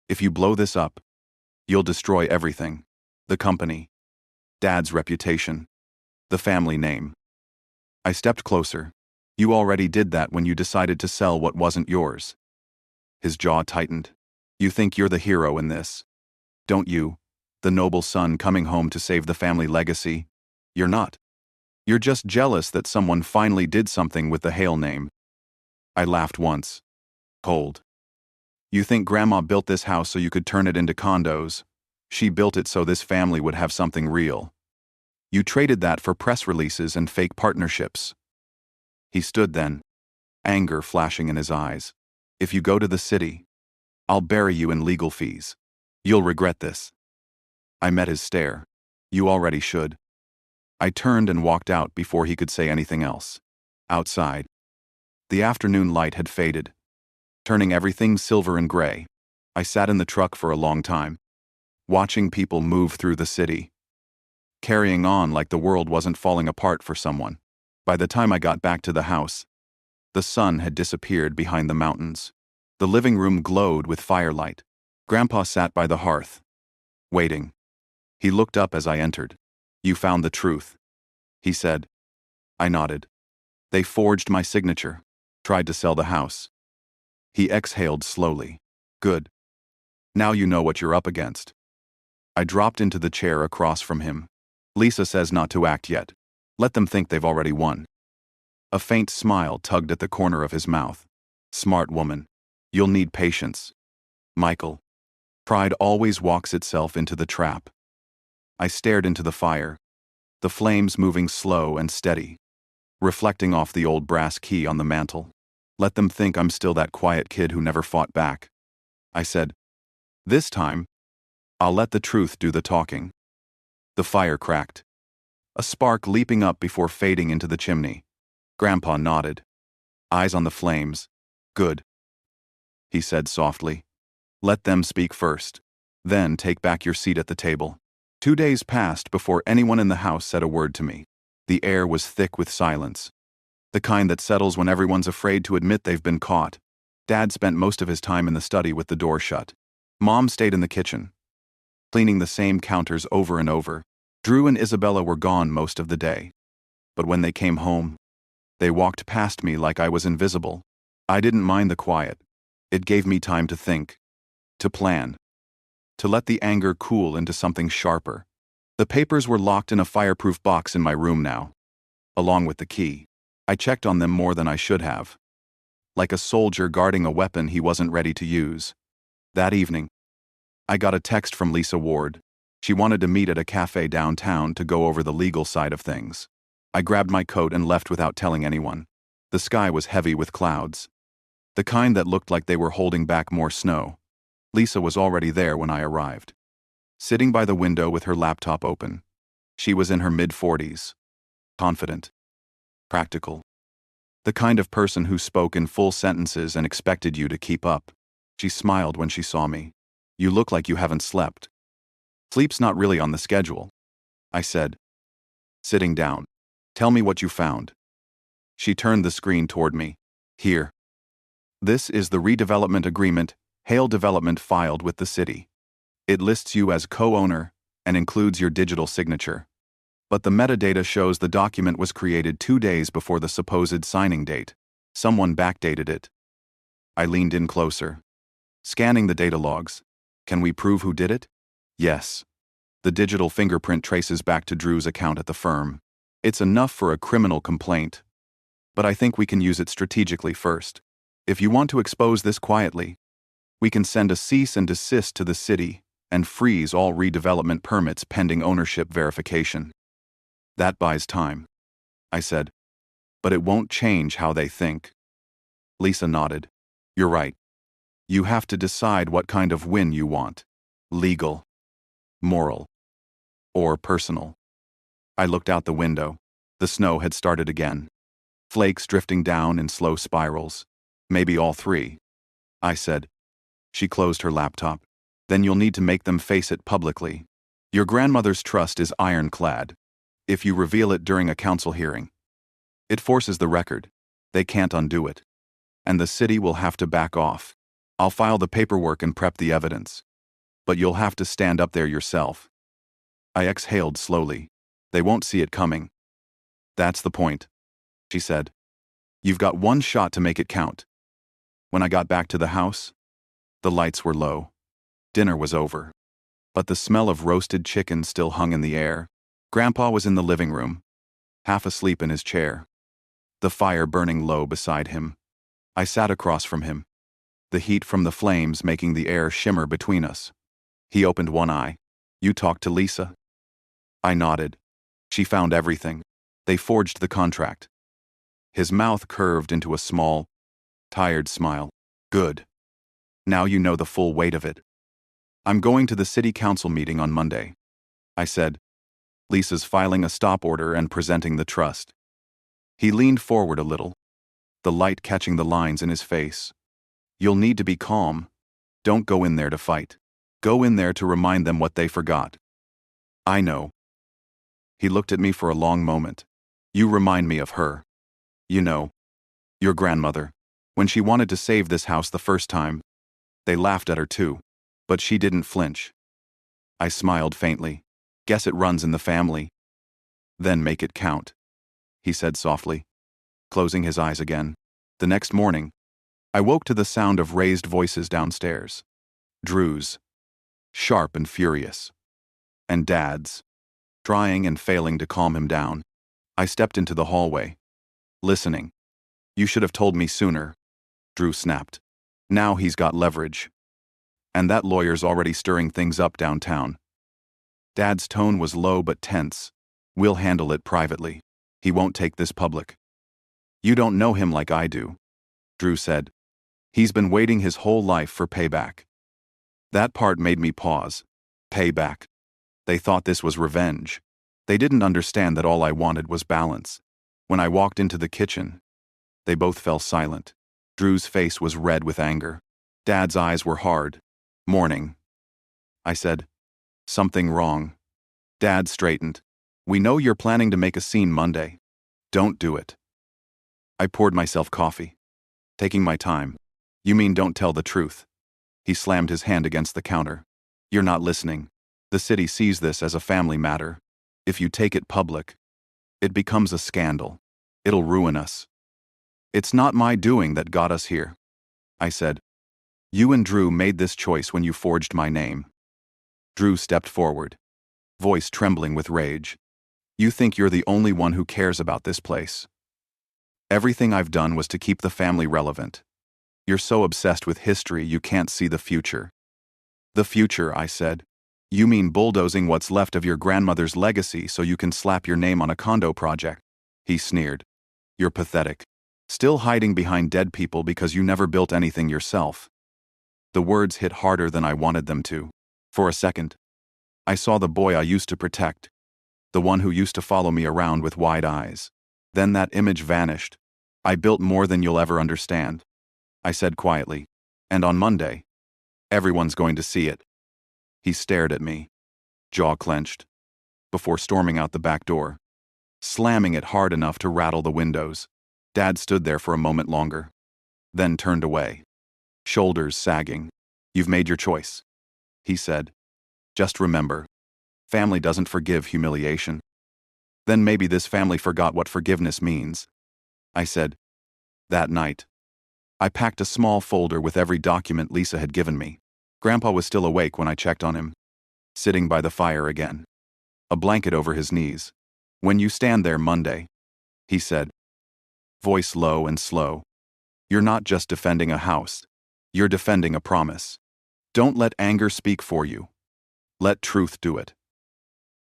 If you blow this up, you'll destroy everything. The company, Dad's reputation, the family name." I stepped closer. "You already did that when you decided to sell what wasn't yours." His jaw tightened. "You think you're the hero in this, don't you? The noble son coming home to save the family legacy? You're not. You're just jealous that someone finally did something with the Hale name." I laughed once. Cold. "You think Grandma built this house so you could turn it into condos? She built it so this family would have something real. You traded that for press releases and fake partnerships." He stood then, anger flashing in his eyes. "If you go to the city, I'll bury you in legal fees. You'll regret this." I met his stare. "You already should." I turned and walked out before he could say anything else. Outside, the afternoon light had faded, turning everything silver and gray. I sat in the truck for a long time, watching people move through the city, carrying on like the world wasn't falling apart for someone. By the time I got back to the house, the sun had disappeared behind the mountains. The living room glowed with firelight. Grandpa sat by the hearth, waiting. He looked up as I entered. "You found the truth," he said. I nodded. "They forged my signature, tried to sell the house." He exhaled slowly. "Good. Now you know what you're up against." I dropped into the chair across from him. "Lisa says not to act yet. Let them think they've already won." A faint smile tugged at the corner of his mouth. "Smart woman. You'll need patience, Michael. Pride always walks itself into the trap." I stared into the fire, the flames moving slow and steady, reflecting off the old brass key on the mantel. "Let them think I'm still that quiet kid who never fought back," I said. "This time, I'll let the truth do the talking." The fire cracked, a spark leaping up before fading into the chimney. Grandpa nodded, eyes on the flames. "Good," he said softly. "Let them speak first. Then take back your seat at the table." 2 days passed before anyone in the house said a word to me. The air was thick with silence, the kind that settles when everyone's afraid to admit they've been caught. Dad spent most of his time in the study with the door shut. Mom stayed in the kitchen, cleaning the same counters over and over. Drew and Isabella were gone most of the day. But when they came home, they walked past me like I was invisible. I didn't mind the quiet. It gave me time to think, to plan, to let the anger cool into something sharper. The papers were locked in a fireproof box in my room now, along with the key. I checked on them more than I should have, like a soldier guarding a weapon he wasn't ready to use. That evening, I got a text from Lisa Ward. She wanted to meet at a cafe downtown to go over the legal side of things. I grabbed my coat and left without telling anyone. The sky was heavy with clouds, the kind that looked like they were holding back more snow. Lisa was already there when I arrived, sitting by the window with her laptop open. She was in her mid-40s, confident, practical, the kind of person who spoke in full sentences and expected you to keep up. She smiled when she saw me. "You look like you haven't slept." "Sleep's not really on the schedule," I said, sitting down. "Tell me what you found." She turned the screen toward me. "Here. This is the redevelopment agreement Hale Development filed with the city. It lists you as co-owner and includes your digital signature. But the metadata shows the document was created 2 days before the supposed signing date. Someone backdated it." I leaned in closer, scanning the data logs. "Can we prove who did it?" "Yes. The digital fingerprint traces back to Drew's account at the firm. It's enough for a criminal complaint, but I think we can use it strategically first. If you want to expose this quietly, We can send a cease and desist to the city and freeze all redevelopment permits pending ownership verification. That buys time, I said. But it won't change how they think. Lisa nodded. You're right. You have to decide what kind of win you want. Legal, moral, or personal. I looked out the window. The snow had started again. Flakes drifting down in slow spirals. Maybe all three. I said. She closed her laptop. Then you'll need to make them face it publicly. Your grandmother's trust is ironclad. If you reveal it during a council hearing, it forces the record. They can't undo it. And the city will have to back off. I'll file the paperwork and prep the evidence. But you'll have to stand up there yourself. I exhaled slowly. They won't see it coming. That's the point, she said. You've got one shot to make it count. When I got back to the house, the lights were low. Dinner was over. But the smell of roasted chicken still hung in the air. Grandpa was in the living room, half asleep in his chair, the fire burning low beside him. I sat across from him, the heat from the flames making the air shimmer between us. He opened one eye. You talked to Lisa? I nodded. She found everything. They forged the contract. His mouth curved into a small, tired smile. Good. Now you know the full weight of it. I'm going to the city council meeting on Monday, I said. Lisa's filing a stop order and presenting the trust. He leaned forward a little, the light catching the lines in his face. You'll need to be calm. Don't go in there to fight. Go in there to remind them what they forgot. I know. He looked at me for a long moment. You remind me of her. You know, your grandmother. When she wanted to save this house the first time, they laughed at her too. But she didn't flinch. I smiled faintly. Guess it runs in the family. Then make it count, he said softly, closing his eyes again. The next morning, I woke to the sound of raised voices downstairs. Drew's, sharp and furious, and Dad's, trying and failing to calm him down. I stepped into the hallway, listening. You should have told me sooner, Drew snapped. Now he's got leverage. And that lawyer's already stirring things up downtown. Dad's tone was low but tense. We'll handle it privately. He won't take this public. You don't know him like I do, Drew said. He's been waiting his whole life for payback. That part made me pause. Payback. They thought this was revenge. They didn't understand that all I wanted was balance. When I walked into the kitchen, they both fell silent. Drew's face was red with anger. Dad's eyes were hard. Morning, I said. Something wrong. Dad straightened. We know you're planning to make a scene Monday. Don't do it. I poured myself coffee, taking my time. You mean don't tell the truth? He slammed his hand against the counter. You're not listening. The city sees this as a family matter. If you take it public, it becomes a scandal. It'll ruin us. It's not my doing that got us here, I said. You and Drew made this choice when you forged my name. Drew stepped forward, voice trembling with rage. You think you're the only one who cares about this place. Everything I've done was to keep the family relevant. You're so obsessed with history you can't see the future. The future, I said. You mean bulldozing what's left of your grandmother's legacy so you can slap your name on a condo project? He sneered. You're pathetic. Still hiding behind dead people because you never built anything yourself. The words hit harder than I wanted them to. For a second, I saw the boy I used to protect, the one who used to follow me around with wide eyes. Then that image vanished. I built more than you'll ever understand, I said quietly. And on Monday, everyone's going to see it. He stared at me, jaw clenched, before storming out the back door, slamming it hard enough to rattle the windows. Dad stood there for a moment longer, then turned away, shoulders sagging. You've made your choice, he said. Just remember, family doesn't forgive humiliation. Then maybe this family forgot what forgiveness means, I said. That night, I packed a small folder with every document Lisa had given me. Grandpa was still awake when I checked on him, sitting by the fire again, a blanket over his knees. When you stand there Monday, he said, voice low and slow, you're not just defending a house, You're defending a promise. Don't let anger speak for you. Let truth do it.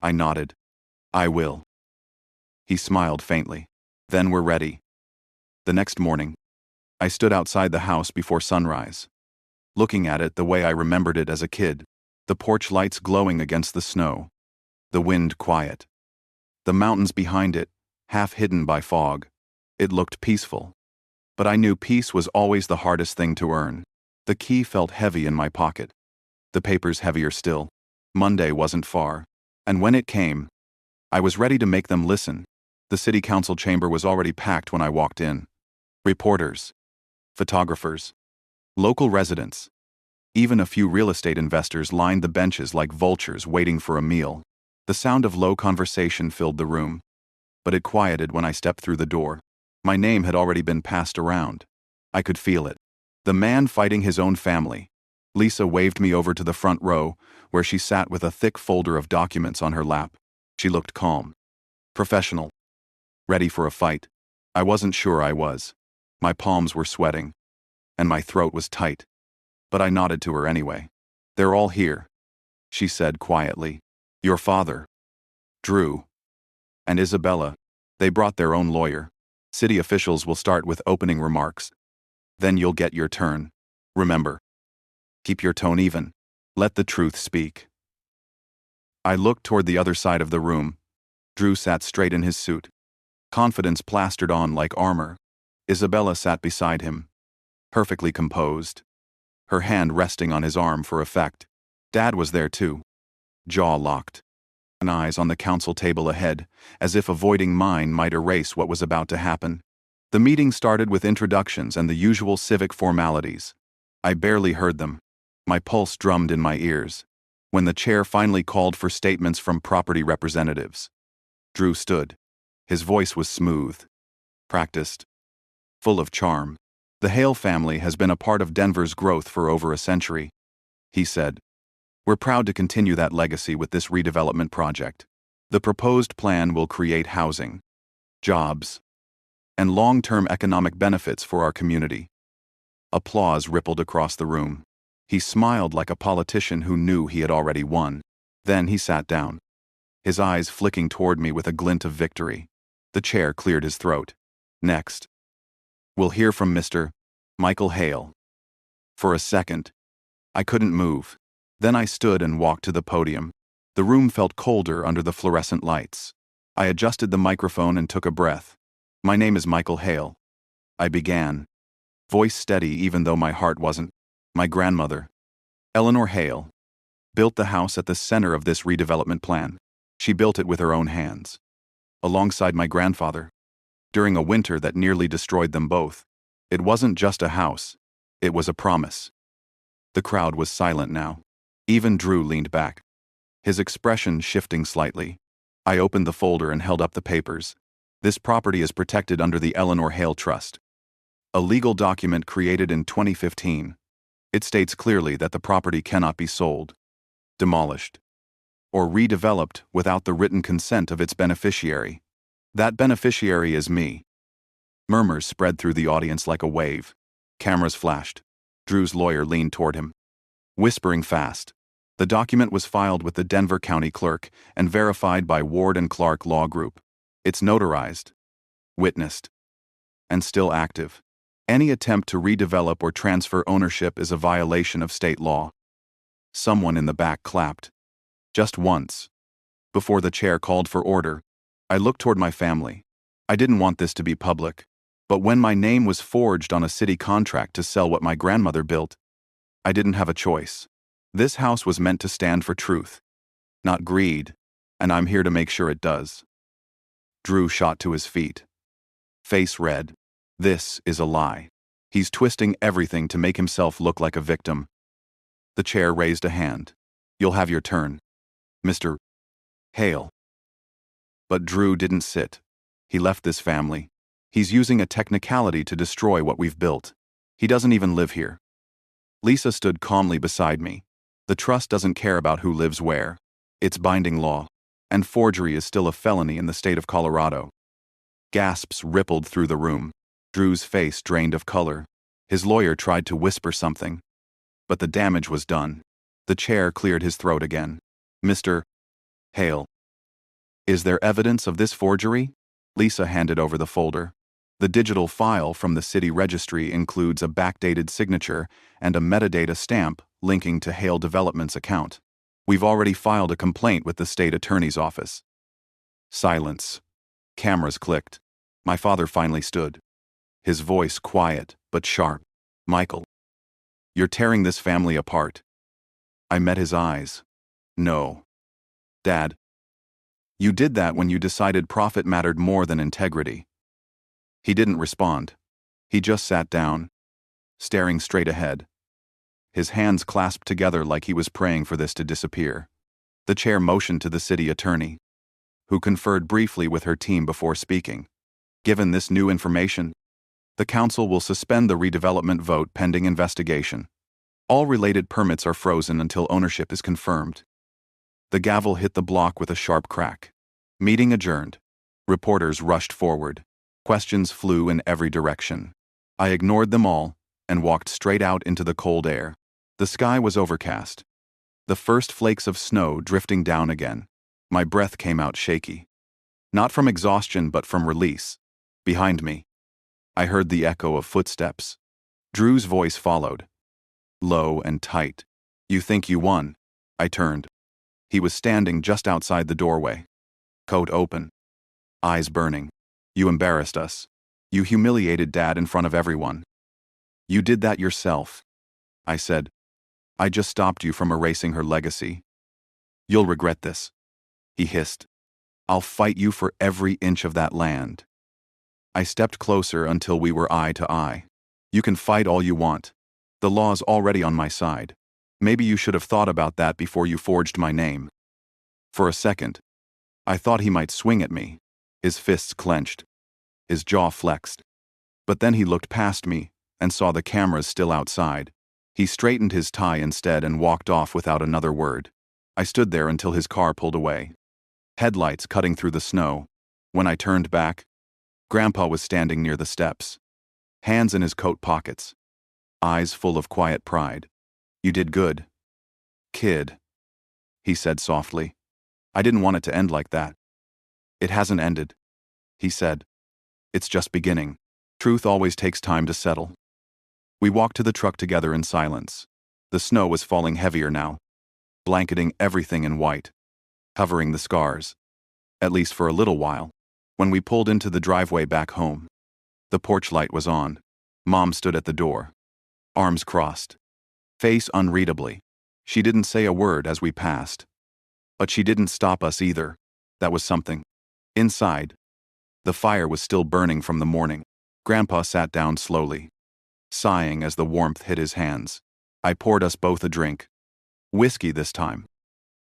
I nodded. I will. He smiled faintly. Then we're ready. The next morning, I stood outside the house before sunrise, looking at it the way I remembered it as a kid, the porch lights glowing against the snow, the wind quiet, the mountains behind it, half hidden by fog. It looked peaceful. But I knew peace was always the hardest thing to earn. The key felt heavy in my pocket. The papers heavier still. Monday wasn't far. And when it came, I was ready to make them listen. The city council chamber was already packed when I walked in. Reporters, photographers, local residents, even a few real estate investors lined the benches like vultures waiting for a meal. The sound of low conversation filled the room, but it quieted when I stepped through the door. My name had already been passed around. I could feel it. The man fighting his own family. Lisa waved me over to the front row, where she sat with a thick folder of documents on her lap. She looked calm, professional, ready for a fight. I wasn't sure I was. My palms were sweating, and my throat was tight. But I nodded to her anyway. They're all here, she said quietly. Your father, Drew, and Isabella. They brought their own lawyer. City officials will start with opening remarks. Then you'll get your turn. Remember, keep your tone even. Let the truth speak. I looked toward the other side of the room. Drew sat straight in his suit, confidence plastered on like armor. Isabella sat beside him, perfectly composed, her hand resting on his arm for effect. Dad was there too, jaw locked, and eyes on the council table ahead, as if avoiding mine might erase what was about to happen. The meeting started with introductions and the usual civic formalities. I barely heard them. My pulse drummed in my ears. When the chair finally called for statements from property representatives, Drew stood. His voice was smooth, practiced, full of charm. The Hale family has been a part of Denver's growth for over a century, he said. We're proud to continue that legacy with this redevelopment project. The proposed plan will create housing, jobs, and long-term economic benefits for our community. Applause rippled across the room. He smiled like a politician who knew he had already won. Then he sat down, his eyes flicking toward me with a glint of victory. The chair cleared his throat. Next, we'll hear from Mr. Michael Hale. For a second, I couldn't move. Then I stood and walked to the podium. The room felt colder under the fluorescent lights. I adjusted the microphone and took a breath. My name is Michael Hale. I began, voice steady even though my heart wasn't. My grandmother, Eleanor Hale, built the house at the center of this redevelopment plan. She built it with her own hands, alongside my grandfather, during a winter that nearly destroyed them both. It wasn't just a house, it was a promise. The crowd was silent now. Even Drew leaned back, his expression shifting slightly. I opened the folder and held up the papers. This property is protected under the Eleanor Hale Trust, a legal document created in 2015. It states clearly that the property cannot be sold, demolished, or redeveloped without the written consent of its beneficiary. That beneficiary is me. Murmurs spread through the audience like a wave. Cameras flashed. Drew's lawyer leaned toward him, whispering fast. The document was filed with the Denver County Clerk and verified by Ward and Clark Law Group. It's notarized, witnessed, and still active. Any attempt to redevelop or transfer ownership is a violation of state law. Someone in the back clapped. Just once. Before the chair called for order, I looked toward my family. I didn't want this to be public, but when my name was forged on a city contract to sell what my grandmother built, I didn't have a choice. This house was meant to stand for truth, not greed, and I'm here to make sure it does. Drew shot to his feet, face red. This is a lie. He's twisting everything to make himself look like a victim. The chair raised a hand. You'll have your turn, Mr. Hale. But Drew didn't sit. He left this family. He's using a technicality to destroy what we've built. He doesn't even live here. Lisa stood calmly beside me. The trust doesn't care about who lives where. It's binding law, and forgery is still a felony in the state of Colorado. Gasps rippled through the room. Drew's face drained of color. His lawyer tried to whisper something, but the damage was done. The chair cleared his throat again. Mr. Hale. Is there evidence of this forgery? Lisa handed over the folder. The digital file from the city registry includes a backdated signature and a metadata stamp linking to Hale Development's account. We've already filed a complaint with the state attorney's office. Silence. Cameras clicked. My father finally stood. His voice quiet but sharp. Michael. You're tearing this family apart. I met his eyes. No. Dad. You did that when you decided profit mattered more than integrity. He didn't respond. He just sat down, staring straight ahead. His hands clasped together like he was praying for this to disappear. The chair motioned to the city attorney, who conferred briefly with her team before speaking. Given this new information, the council will suspend the redevelopment vote pending investigation. All related permits are frozen until ownership is confirmed. The gavel hit the block with a sharp crack. Meeting adjourned. Reporters rushed forward. Questions flew in every direction. I ignored them all and walked straight out into the cold air. The sky was overcast. The first flakes of snow drifting down again. My breath came out shaky. Not from exhaustion but from release. Behind me, I heard the echo of footsteps. Drew's voice followed. Low and tight. You think you won? I turned. He was standing just outside the doorway. Coat open. Eyes burning. You embarrassed us. You humiliated Dad in front of everyone. You did that yourself. I said. I just stopped you from erasing her legacy. You'll regret this. He hissed. I'll fight you for every inch of that land. I stepped closer until we were eye to eye. You can fight all you want. The law's already on my side. Maybe you should have thought about that before you forged my name. For a second, I thought he might swing at me. His fists clenched. His jaw flexed. But then he looked past me and saw the cameras still outside. He straightened his tie instead and walked off without another word. I stood there until his car pulled away. Headlights cutting through the snow. When I turned back, Grandpa was standing near the steps, hands in his coat pockets, eyes full of quiet pride. You did good, kid, he said softly. I didn't want it to end like that. It hasn't ended, he said. It's just beginning. Truth always takes time to settle. We walked to the truck together in silence. The snow was falling heavier now, blanketing everything in white, covering the scars, at least for a little while. When we pulled into the driveway back home, the porch light was on. Mom stood at the door, arms crossed, face unreadably. She didn't say a word as we passed. But she didn't stop us either. That was something. Inside, the fire was still burning from the morning. Grandpa sat down slowly, sighing as the warmth hit his hands. I poured us both a drink, whiskey this time,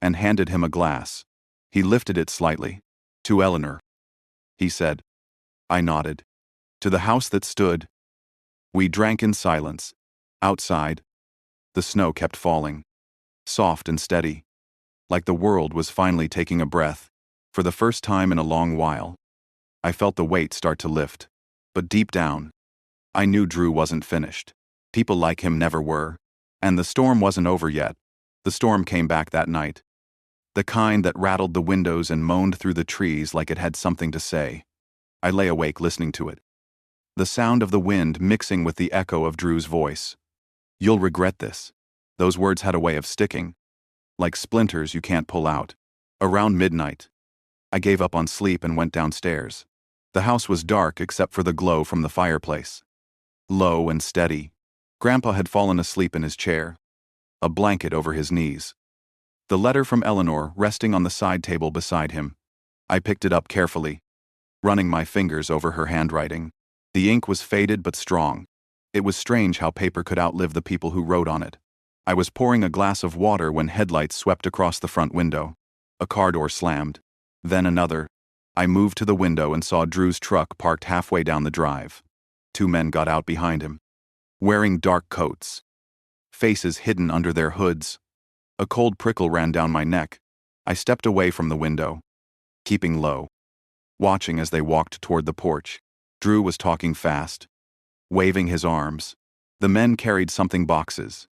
and handed him a glass. He lifted it slightly. To Eleanor, he said. I nodded. To the house that stood. We drank in silence. Outside, the snow kept falling, soft and steady, like the world was finally taking a breath. For the first time in a long while, I felt the weight start to lift. But deep down, I knew Drew wasn't finished. People like him never were. And the storm wasn't over yet. The storm came back that night. The kind that rattled the windows and moaned through the trees like it had something to say. I lay awake listening to it. The sound of the wind mixing with the echo of Drew's voice. You'll regret this. Those words had a way of sticking, like splinters you can't pull out. Around midnight, I gave up on sleep and went downstairs. The house was dark except for the glow from the fireplace. Low and steady. Grandpa had fallen asleep in his chair, a blanket over his knees. The letter from Eleanor resting on the side table beside him. I picked it up carefully, running my fingers over her handwriting. The ink was faded but strong. It was strange how paper could outlive the people who wrote on it. I was pouring a glass of water when headlights swept across the front window. A car door slammed. Then another. I moved to the window and saw Drew's truck parked halfway down the drive. Two men got out behind him, wearing dark coats, faces hidden under their hoods. A cold prickle ran down my neck. I stepped away from the window, keeping low, watching as they walked toward the porch. Drew was talking fast, waving his arms, The men carried something boxes.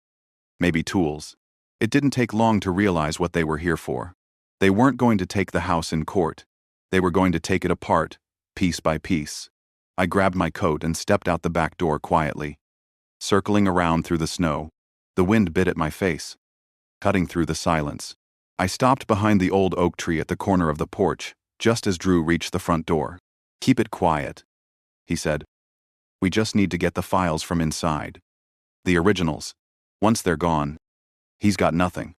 Maybe tools. It didn't take long to realize what they were here for. They weren't going to take the house in court. They were going to take it apart, piece by piece. I grabbed my coat and stepped out the back door quietly. Circling around through the snow, the wind bit at my face, cutting through the silence. I stopped behind the old oak tree at the corner of the porch, just as Drew reached the front door. "Keep it quiet," he said. "We just need to get the files from inside. The originals. Once they're gone, he's got nothing."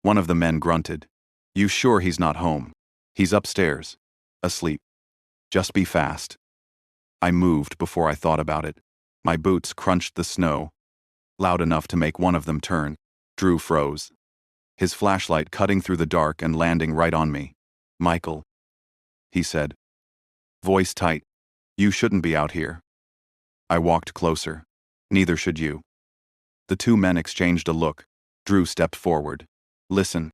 One of the men grunted. "You sure he's not home? He's upstairs, asleep. Just be fast." I moved before I thought about it. My boots crunched the snow, loud enough to make one of them turn. Drew froze, his flashlight cutting through the dark and landing right on me. "Michael," he said, voice tight, "you shouldn't be out here." I walked closer. "Neither should you." The two men exchanged a look. Drew stepped forward. "Listen.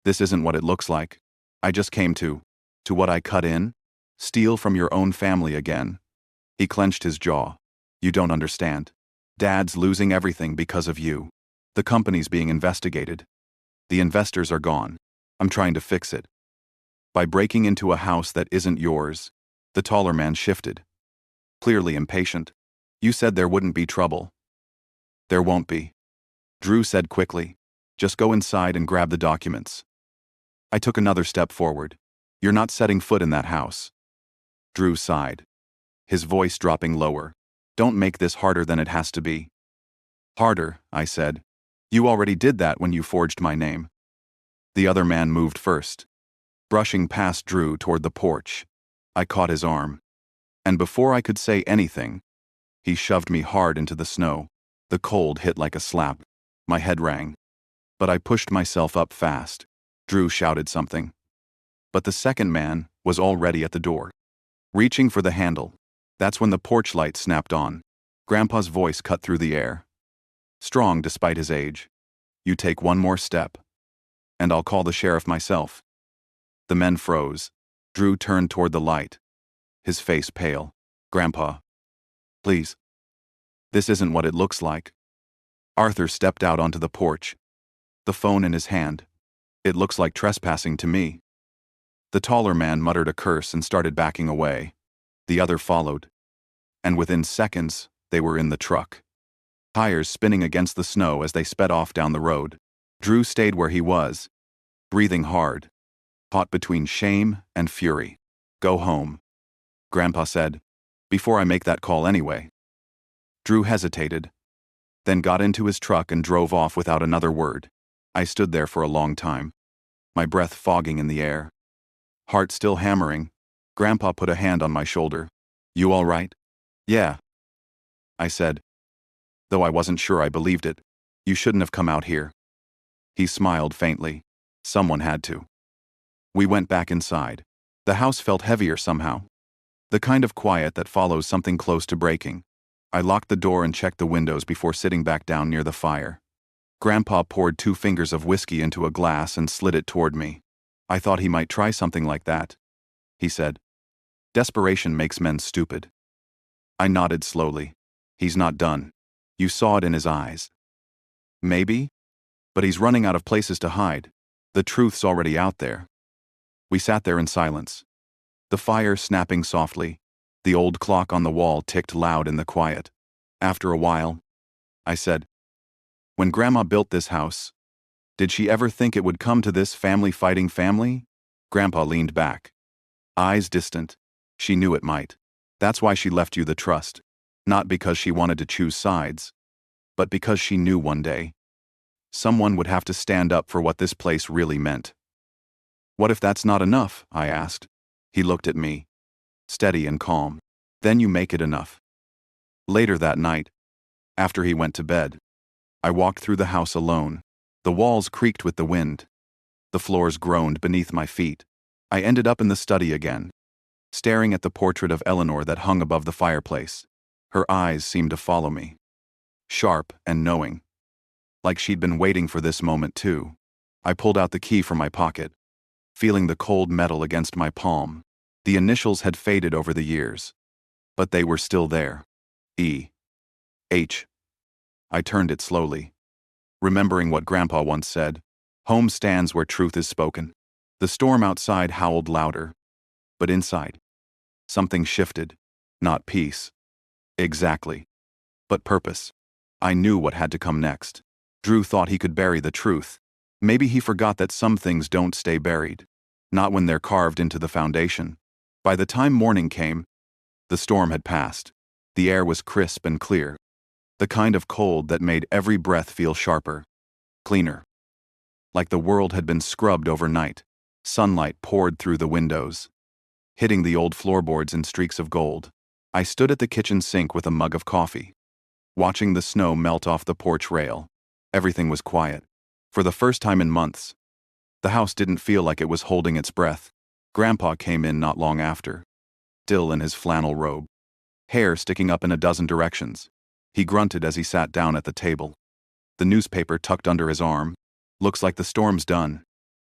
This isn't what it looks like. I just came to what I cut in? Steal from your own family again." He clenched his jaw. "You don't understand. Dad's losing everything because of you. The company's being investigated. The investors are gone. I'm trying to fix it. By breaking into a house that isn't yours." The taller man shifted, clearly impatient. "You said there wouldn't be trouble." "There won't be," Drew said quickly. "Just go inside and grab the documents." I took another step forward. "You're not setting foot in that house." Drew sighed, his voice dropping lower. "Don't make this harder than it has to be." "Harder," I said. "You already did that when you forged my name." The other man moved first, brushing past Drew toward the porch. I caught his arm, and before I could say anything, he shoved me hard into the snow. The cold hit like a slap. My head rang, but I pushed myself up fast. Drew shouted something, but the second man was already at the door, reaching for the handle. That's when the porch light snapped on. Grandpa's voice cut through the air, strong despite his age. "You take one more step, and I'll call the sheriff myself." The men froze. Drew turned toward the light, his face pale. "Grandpa, please. This isn't what it looks like." Arthur stepped out onto the porch, the phone in his hand. "It looks like trespassing to me." The taller man muttered a curse and started backing away. The other followed, and within seconds, they were in the truck, tires spinning against the snow as they sped off down the road. Drew stayed where he was, breathing hard, caught between shame and fury. "Go home," Grandpa said, "before I make that call anyway." Drew hesitated, then got into his truck and drove off without another word. I stood there for a long time, my breath fogging in the air. Heart still hammering, Grandpa put a hand on my shoulder. "You all right?" "Yeah," I said, though I wasn't sure I believed it. "You shouldn't have come out here." He smiled faintly. "Someone had to." We went back inside. The house felt heavier somehow, the kind of quiet that follows something close to breaking. I locked the door and checked the windows before sitting back down near the fire. Grandpa poured 2 fingers of whiskey into a glass and slid it toward me. "I thought he might try something like that," he said. "Desperation makes men stupid." I nodded slowly. "He's not done. You saw it in his eyes." "Maybe, but he's running out of places to hide. The truth's already out there." We sat there in silence, the fire snapping softly. The old clock on the wall ticked loud in the quiet. After a while, I said, "When Grandma built this house, did she ever think it would come to this family fighting family?" Grandpa leaned back, eyes distant. "She knew it might. That's why she left you the trust. Not because she wanted to choose sides, but because she knew one day someone would have to stand up for what this place really meant." "What if that's not enough?" I asked. He looked at me, steady and calm. "Then you make it enough." Later that night, after he went to bed, I walked through the house alone. The walls creaked with the wind. The floors groaned beneath my feet. I ended up in the study again, staring at the portrait of Eleanor that hung above the fireplace. Her eyes seemed to follow me, sharp and knowing, like she'd been waiting for this moment too. I pulled out the key from my pocket, feeling the cold metal against my palm. The initials had faded over the years, but they were still there. E. H. I turned it slowly, remembering what Grandpa once said. Home stands where truth is spoken. The storm outside howled louder, but inside, something shifted. Not peace. Exactly. But purpose. I knew what had to come next. Drew thought he could bury the truth. Maybe he forgot that some things don't stay buried. Not when they're carved into the foundation. By the time morning came, the storm had passed. The air was crisp and clear. The kind of cold that made every breath feel sharper, cleaner. Like the world had been scrubbed overnight. Sunlight poured through the windows, hitting the old floorboards in streaks of gold. I stood at the kitchen sink with a mug of coffee, watching the snow melt off the porch rail. Everything was quiet. For the first time in months, the house didn't feel like it was holding its breath. Grandpa came in not long after, still in his flannel robe, hair sticking up in a dozen directions. He grunted as he sat down at the table, the newspaper tucked under his arm. "Looks like the storm's done,"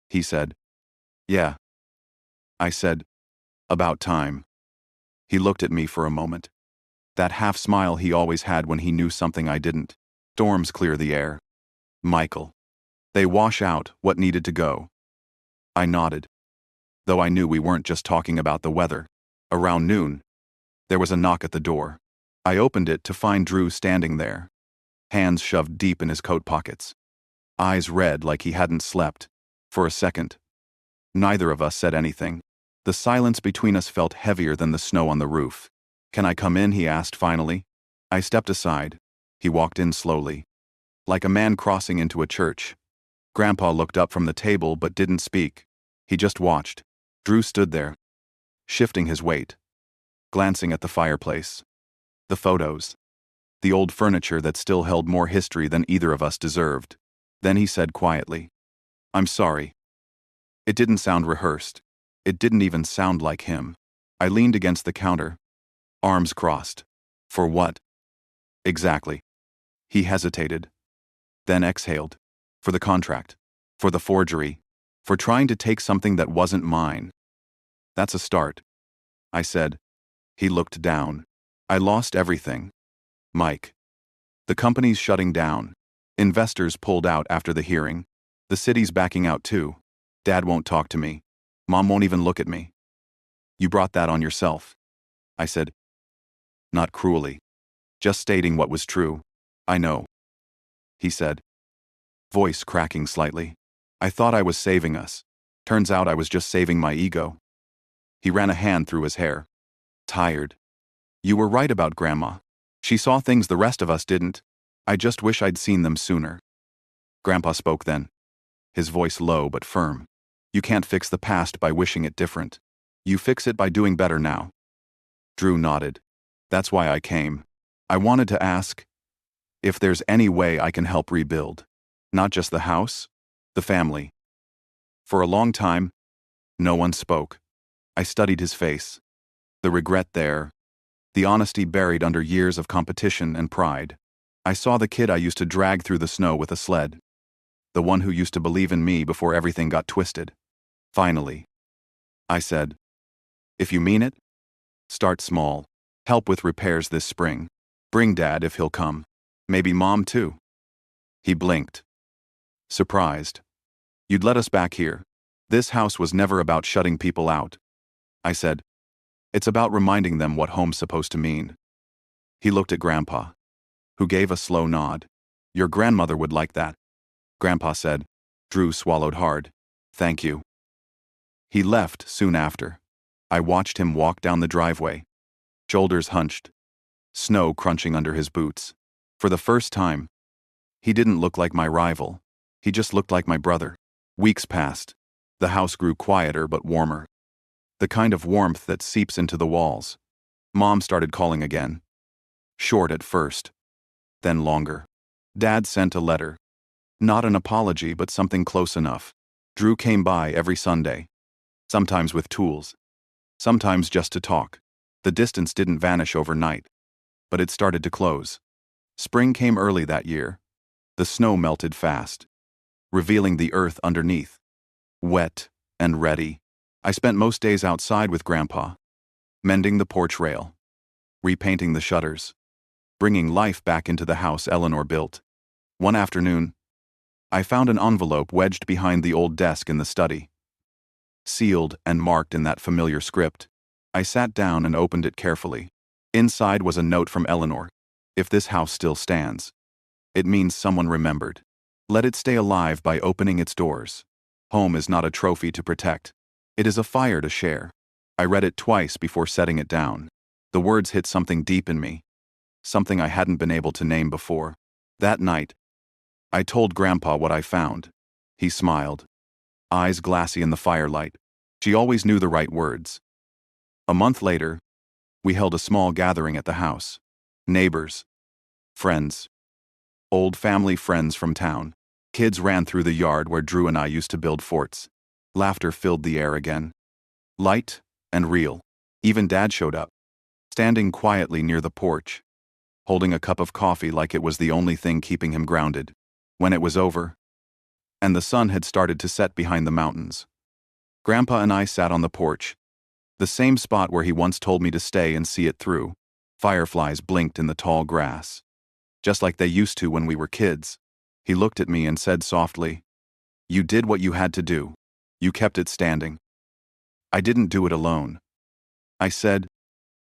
he said. "Yeah," I said. "About time." He looked at me for a moment. That half smile he always had when he knew something I didn't. Storms clear the air, Michael. They wash out what needed to go. I nodded, though I knew we weren't just talking about the weather. Around noon, there was a knock at the door. I opened it to find Drew standing there, hands shoved deep in his coat pockets, eyes red like he hadn't slept. For a second, neither of us said anything. The silence between us felt heavier than the snow on the roof. "Can I come in?" he asked finally. I stepped aside. He walked in slowly, like a man crossing into a church. Grandpa looked up from the table but didn't speak. He just watched. Drew stood there, shifting his weight, glancing at the fireplace, the photos, the old furniture that still held more history than either of us deserved. Then he said quietly, "I'm sorry." It didn't sound rehearsed. It didn't even sound like him. I leaned against the counter, arms crossed. "For what?" "Exactly." He hesitated, then exhaled. "For the contract. For the forgery. For trying to take something that wasn't mine." "That's a start," I said. He looked down. "I lost everything, Mike. The company's shutting down. Investors pulled out after the hearing. The city's backing out too. Dad won't talk to me. Mom won't even look at me." "You brought that on yourself," I said. "Not cruelly. Just stating what was true." "I know," he said, voice cracking slightly. "I thought I was saving us. Turns out I was just saving my ego." He ran a hand through his hair. "Tired. You were right about Grandma. She saw things the rest of us didn't. I just wish I'd seen them sooner." Grandpa spoke then, his voice low but firm. "You can't fix the past by wishing it different. You fix it by doing better now." Drew nodded. "That's why I came. I wanted to ask if there's any way I can help rebuild. Not just the house, the family." For a long time, no one spoke. I studied his face. The regret there, the honesty buried under years of competition and pride. I saw the kid I used to drag through the snow with a sled. The one who used to believe in me before everything got twisted. "Finally," I said, "if you mean it, start small. Help with repairs this spring. Bring Dad if he'll come. Maybe Mom too." He blinked, surprised. "You'd let us back here. This house was never about shutting people out." I said, "It's about reminding them what home's supposed to mean." He looked at Grandpa, who gave a slow nod. "Your grandmother would like that," Grandpa said. Drew swallowed hard. "Thank you." He left soon after. I watched him walk down the driveway, shoulders hunched, snow crunching under his boots. For the first time, he didn't look like my rival. He just looked like my brother. Weeks passed. The house grew quieter but warmer. The kind of warmth that seeps into the walls. Mom started calling again. Short at first, then longer. Dad sent a letter. Not an apology, but something close enough. Drew came by every Sunday. Sometimes with tools. Sometimes just to talk. The distance didn't vanish overnight, but it started to close. Spring came early that year. The snow melted fast, revealing the earth underneath. Wet and ready. I spent most days outside with Grandpa, mending the porch rail, repainting the shutters, bringing life back into the house Eleanor built. One afternoon, I found an envelope wedged behind the old desk in the study. Sealed and marked in that familiar script, I sat down and opened it carefully. Inside was a note from Eleanor. If this house still stands, it means someone remembered. Let it stay alive by opening its doors. Home is not a trophy to protect. It is a fire to share. I read it twice before setting it down. The words hit something deep in me, something I hadn't been able to name before. That night, I told Grandpa what I found. He smiled, eyes glassy in the firelight. She always knew the right words. A month later, we held a small gathering at the house. Neighbors, friends, old family friends from town. Kids ran through the yard where Drew and I used to build forts. Laughter filled the air again. Light and real. Even Dad showed up, standing quietly near the porch, holding a cup of coffee like it was the only thing keeping him grounded. When it was over, and the sun had started to set behind the mountains, Grandpa and I sat on the porch, the same spot where he once told me to stay and see it through. Fireflies blinked in the tall grass, just like they used to when we were kids. He looked at me and said softly, "You did what you had to do. You kept it standing. I didn't do it alone." I said.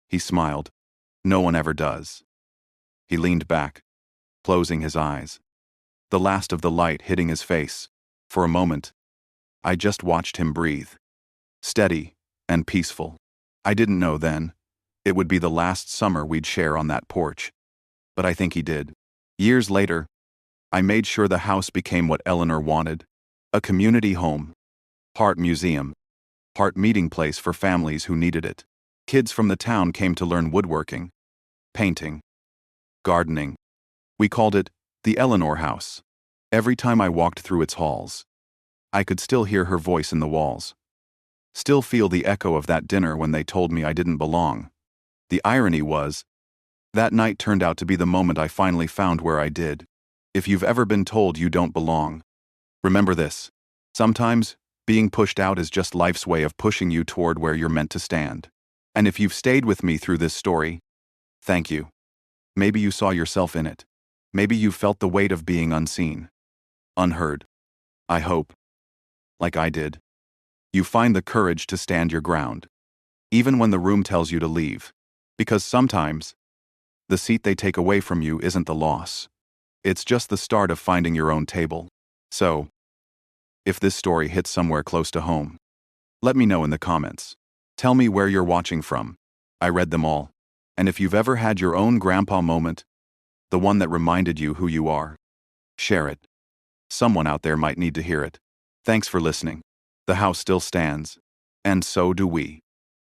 He smiled. "No one ever does." He leaned back, closing his eyes, the last of the light hitting his face. For a moment, I just watched him breathe. Steady and peaceful. I didn't know then it would be the last summer we'd share on that porch. But I think he did. Years later, I made sure the house became what Eleanor wanted. A community home. Part museum. Part meeting place for families who needed it. Kids from the town came to learn woodworking, painting, gardening. We called it the Eleanor House. Every time I walked through its halls, I could still hear her voice in the walls. Still feel the echo of that dinner when they told me I didn't belong. The irony was, that night turned out to be the moment I finally found where I did. If you've ever been told you don't belong, remember this. Sometimes, being pushed out is just life's way of pushing you toward where you're meant to stand. And if you've stayed with me through this story, thank you. Maybe you saw yourself in it. Maybe you felt the weight of being unseen, unheard. I hope, like I did, you find the courage to stand your ground, even when the room tells you to leave. Because sometimes, the seat they take away from you isn't the loss. It's just the start of finding your own table. So, if this story hits somewhere close to home, let me know in the comments. Tell me where you're watching from. I read them all. And if you've ever had your own grandpa moment, the one that reminded you who you are, share it. Someone out there might need to hear it. Thanks for listening. The house still stands, and so do we.